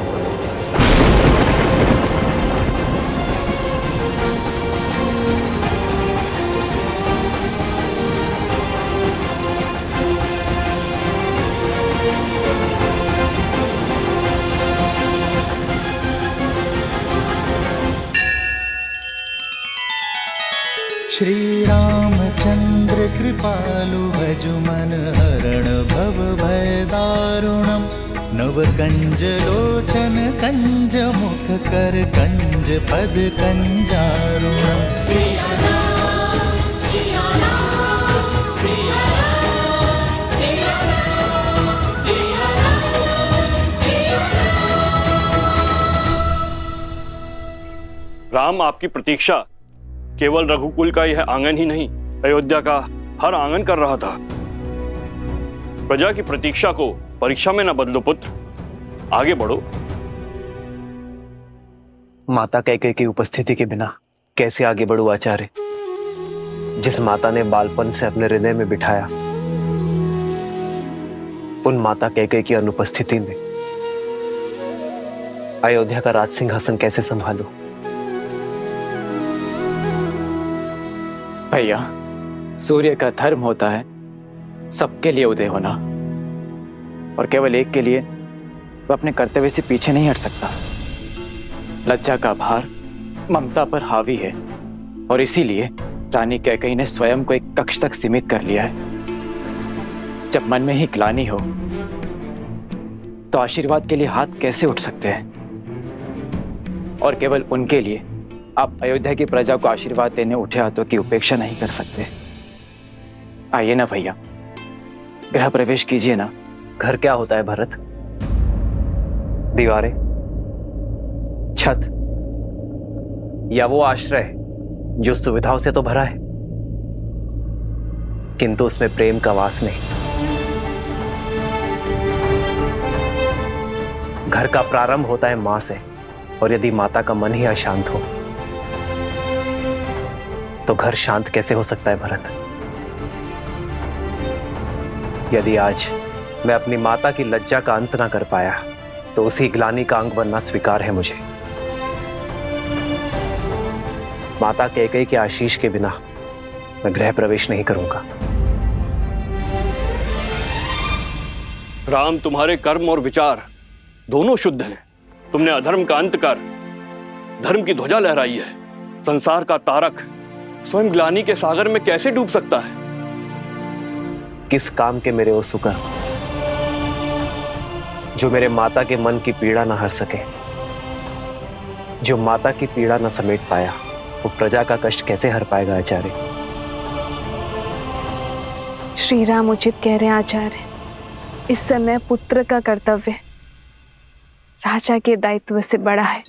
[SPEAKER 17] श्री रामचंद्र कृपालु भजु मन हरण भव भय दारुणम नव कंज लोचन कंज मुख कर कंज पद कंजारुणम। सिया राम, सिया राम, सिया राम, सिया राम, सिया राम, सिया राम।
[SPEAKER 7] राम, आपकी प्रतीक्षा केवल रघुकुल का यह आंगन ही नहीं, अयोध्या का हर आंगन कर रहा था। प्रजा की प्रतीक्षा को परीक्षा में न बदलो पुत्र, आगे बढ़ो।
[SPEAKER 5] माता कैकेयी की उपस्थिति के बिना कैसे आगे बढ़ूं आचार्य? जिस माता ने बालपन से अपने हृदय में बिठाया, उन माता कैकेयी की अनुपस्थिति में अयोध्या का राज सिंहासन कैसे संभालूं?
[SPEAKER 1] भैया, सूर्य का धर्म होता है सबके लिए उदय होना, और केवल एक के लिए वह अपने कर्तव्य से पीछे नहीं हट सकता। लज्जा का भार ममता पर हावी है, और इसीलिए रानी कैकेयी ने स्वयं को एक कक्ष तक सीमित कर लिया है। जब मन में ही ग्लानि हो तो आशीर्वाद के लिए हाथ कैसे उठ सकते हैं? और केवल उनके लिए आप अयोध्या की प्रजा को आशीर्वाद देने उठे हाथों की उपेक्षा नहीं कर सकते। आइए ना भैया, गृह प्रवेश कीजिए ना।
[SPEAKER 5] घर क्या होता है भरत? दीवारें, छत, या वो आश्रय जो सुविधाओं से तो भरा है, किंतु उसमें प्रेम का वास नहीं। घर का प्रारंभ होता है मां से, और यदि माता का मन ही अशांत हो तो घर शांत कैसे हो सकता है भरत? यदि आज मैं अपनी माता की लज्जा का अंत ना कर पाया तो उसी ग्लानि का अंग बनना स्वीकार है मुझे। माता कैकेयी के आशीष के बिना मैं गृह प्रवेश नहीं करूंगा।
[SPEAKER 7] राम, तुम्हारे कर्म और विचार दोनों शुद्ध हैं। तुमने अधर्म का अंत कर धर्म की ध्वजा लहराई है। संसार का तारक स्वयं ग्लानि के सागर में कैसे डूब सकता है?
[SPEAKER 5] किस काम के मेरे वो सुकर जो मेरे माता के मन की पीड़ा न हर सके? जो माता की पीड़ा न समेट पाया, वो प्रजा का कष्ट कैसे हर पाएगा आचार्य?
[SPEAKER 6] श्री राम उचित कह रहे हैं आचार्य। इस समय पुत्र का कर्तव्य राजा के दायित्व से बड़ा है।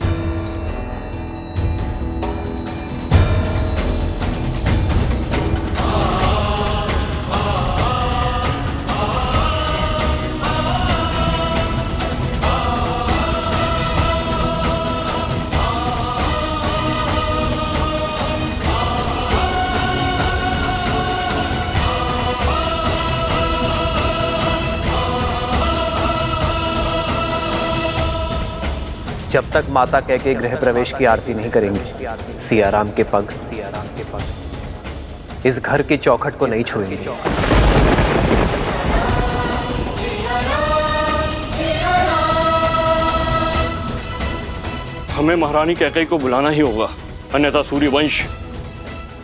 [SPEAKER 5] जब तक माता कैकेयी गृह प्रवेश की आरती नहीं करेंगी, सियाराम के पग इस घर की चौखट को नहीं छुएंगे।
[SPEAKER 7] हमें महारानी कैकेयी को बुलाना ही होगा, अन्यथा सूर्यवंश,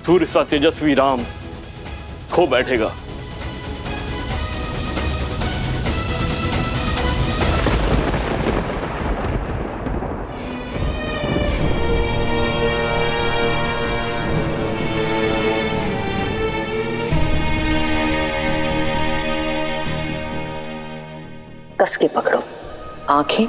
[SPEAKER 7] सूर्य सा तेजस्वी राम खो बैठेगा।
[SPEAKER 12] आंखें